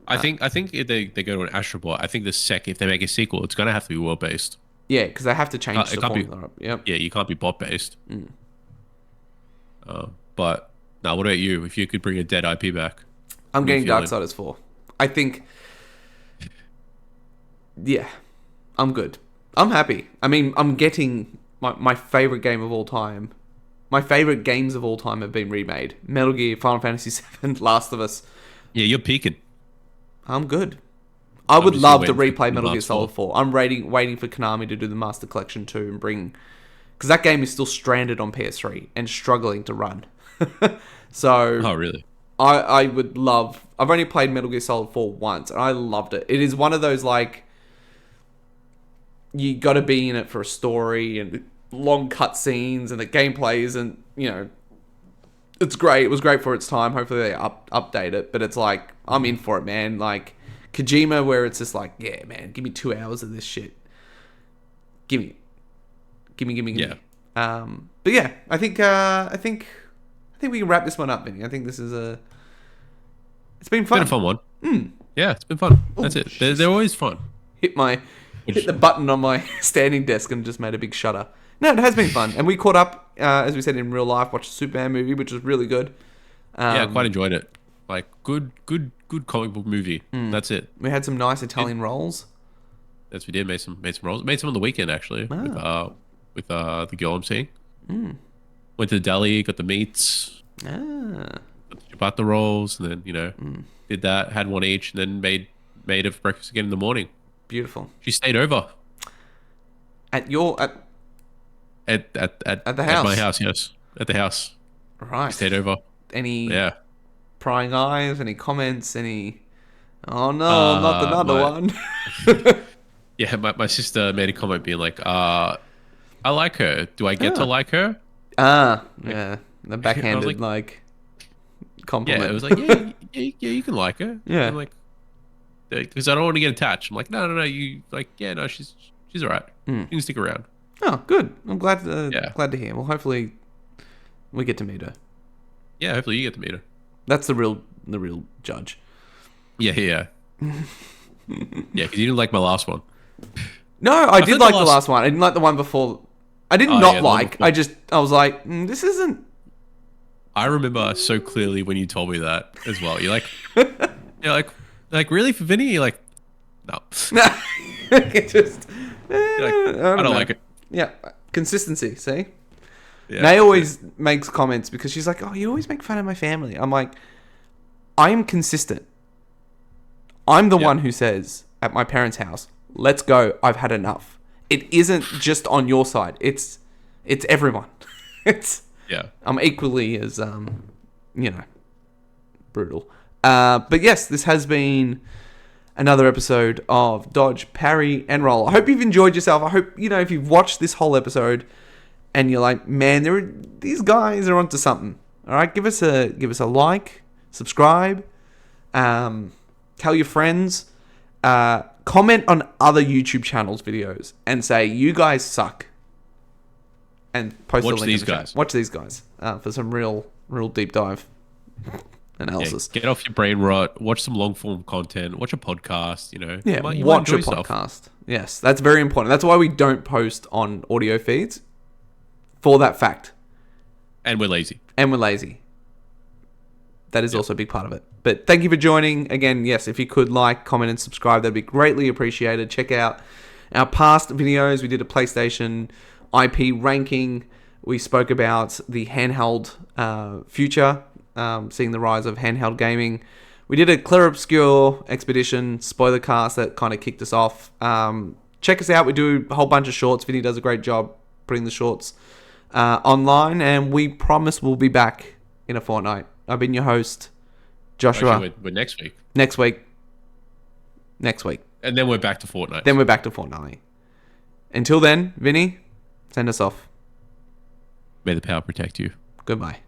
I think if they go to an Astrobot, I think if they make a sequel, it's going to have to be world based. Yeah, because they have to change the formula up. Yep. Yeah, you can't be bot based. But now, what about you? If you could bring a dead IP back, I'm getting Darksiders 4. I think. Yeah, I'm good. I'm happy. I mean, I'm getting. My favorite game of all time. My favorite games of all time have been remade. Metal Gear, Final Fantasy VII, Last of Us. Yeah, you're peaking. I'm good. I would love to replay Metal Gear Solid 4. I'm waiting for Konami to do the Master Collection 2 and bring... Because that game is still stranded on PS3 and struggling to run. So... Oh, really? I would love... I've only played Metal Gear Solid 4 once, and I loved it. It is one of those, like... You got to be in it for a story, and long cutscenes, and the gameplay isn't, you know... It's great. It was great for its time. Hopefully they update it. But it's like, I'm in for it, man. Like, Kojima, where it's just like, yeah, man, give me 2 hours of this shit. Give me. Yeah. But yeah, I think we can wrap this one up, Vinny. I think this is it's been fun. Been a fun one. Yeah, it's been fun. That's it. They're always fun. Hit the button on my standing desk and just made a big shudder. No, it has been fun, and we caught up, as we said, in real life. Watched a Superman movie, which was really good. Yeah, I quite enjoyed it. Like, good comic book movie. That's it. We had some nice Italian rolls. Yes, we did. Made some rolls. Made some on the weekend actually with the girl I'm seeing. Went to the deli, got the meats, got the ciabatta rolls, and then did that. Had one each, and then made it for breakfast again in the morning. Beautiful. She stayed over at your at the house. At my house, yes, at the house. Right. She stayed over. Any prying eyes? Any comments? Any? Oh no, not another one. Yeah, my sister made a comment being like, I like her. Do I get to like her? Yeah. The backhanded, compliment. Yeah, it was like, yeah, you can like her. Yeah. I'm like, because I don't want to get attached. I'm like, no, you, like, yeah, no, she's all right. You can stick around. Oh, good. I'm glad to hear. Well, hopefully we get to meet her. Yeah, hopefully you get to meet her. That's the real judge. Yeah. Yeah, because you didn't like my last one. No, I did like the last one. I didn't like the one before. I did not like. I was like, this isn't. I remember so clearly when you told me that as well. You're like, like really for Vinny? You're like, no. It just. I don't like it. Yeah, consistency. See. Yeah. Nay always makes comments because she's like, oh, you always make fun of my family. I'm like, I am consistent. I'm the one who says at my parents' house, let's go, I've had enough. It isn't just on your side. It's everyone. I'm equally as brutal. But yes, this has been another episode of Dodge, Parry, and Roll. I hope you've enjoyed yourself. I hope, if you've watched this whole episode and you're like, man, these guys are onto something. All right, give us a like, subscribe, tell your friends, comment on other YouTube channels' videos and say you guys suck, and post the link. Watch these guys for some real deep dive analysis. Yeah, get off your brain rot. Watch some long form content. Watch a podcast. You watch a podcast. Yes, that's very important. That's why we don't post on audio feeds. For that fact. And we're lazy. That is also a big part of it. But thank you for joining. Again, yes, if you could like, comment, and subscribe, that'd be greatly appreciated. Check out our past videos. We did a PlayStation IP ranking. We spoke about the handheld future, seeing the rise of handheld gaming. We did a Clear Obscure Expedition spoiler cast that kind of kicked us off. Check us out. We do a whole bunch of shorts. Vinny does a great job putting the shorts online, and we promise we'll be back in a fortnight. I've been your host, Joshua. Actually, we're next week. Next week. And then we're back to Fortnite. Then we're back to Fortnite. Until then, Vinny, send us off. May the power protect you. Goodbye.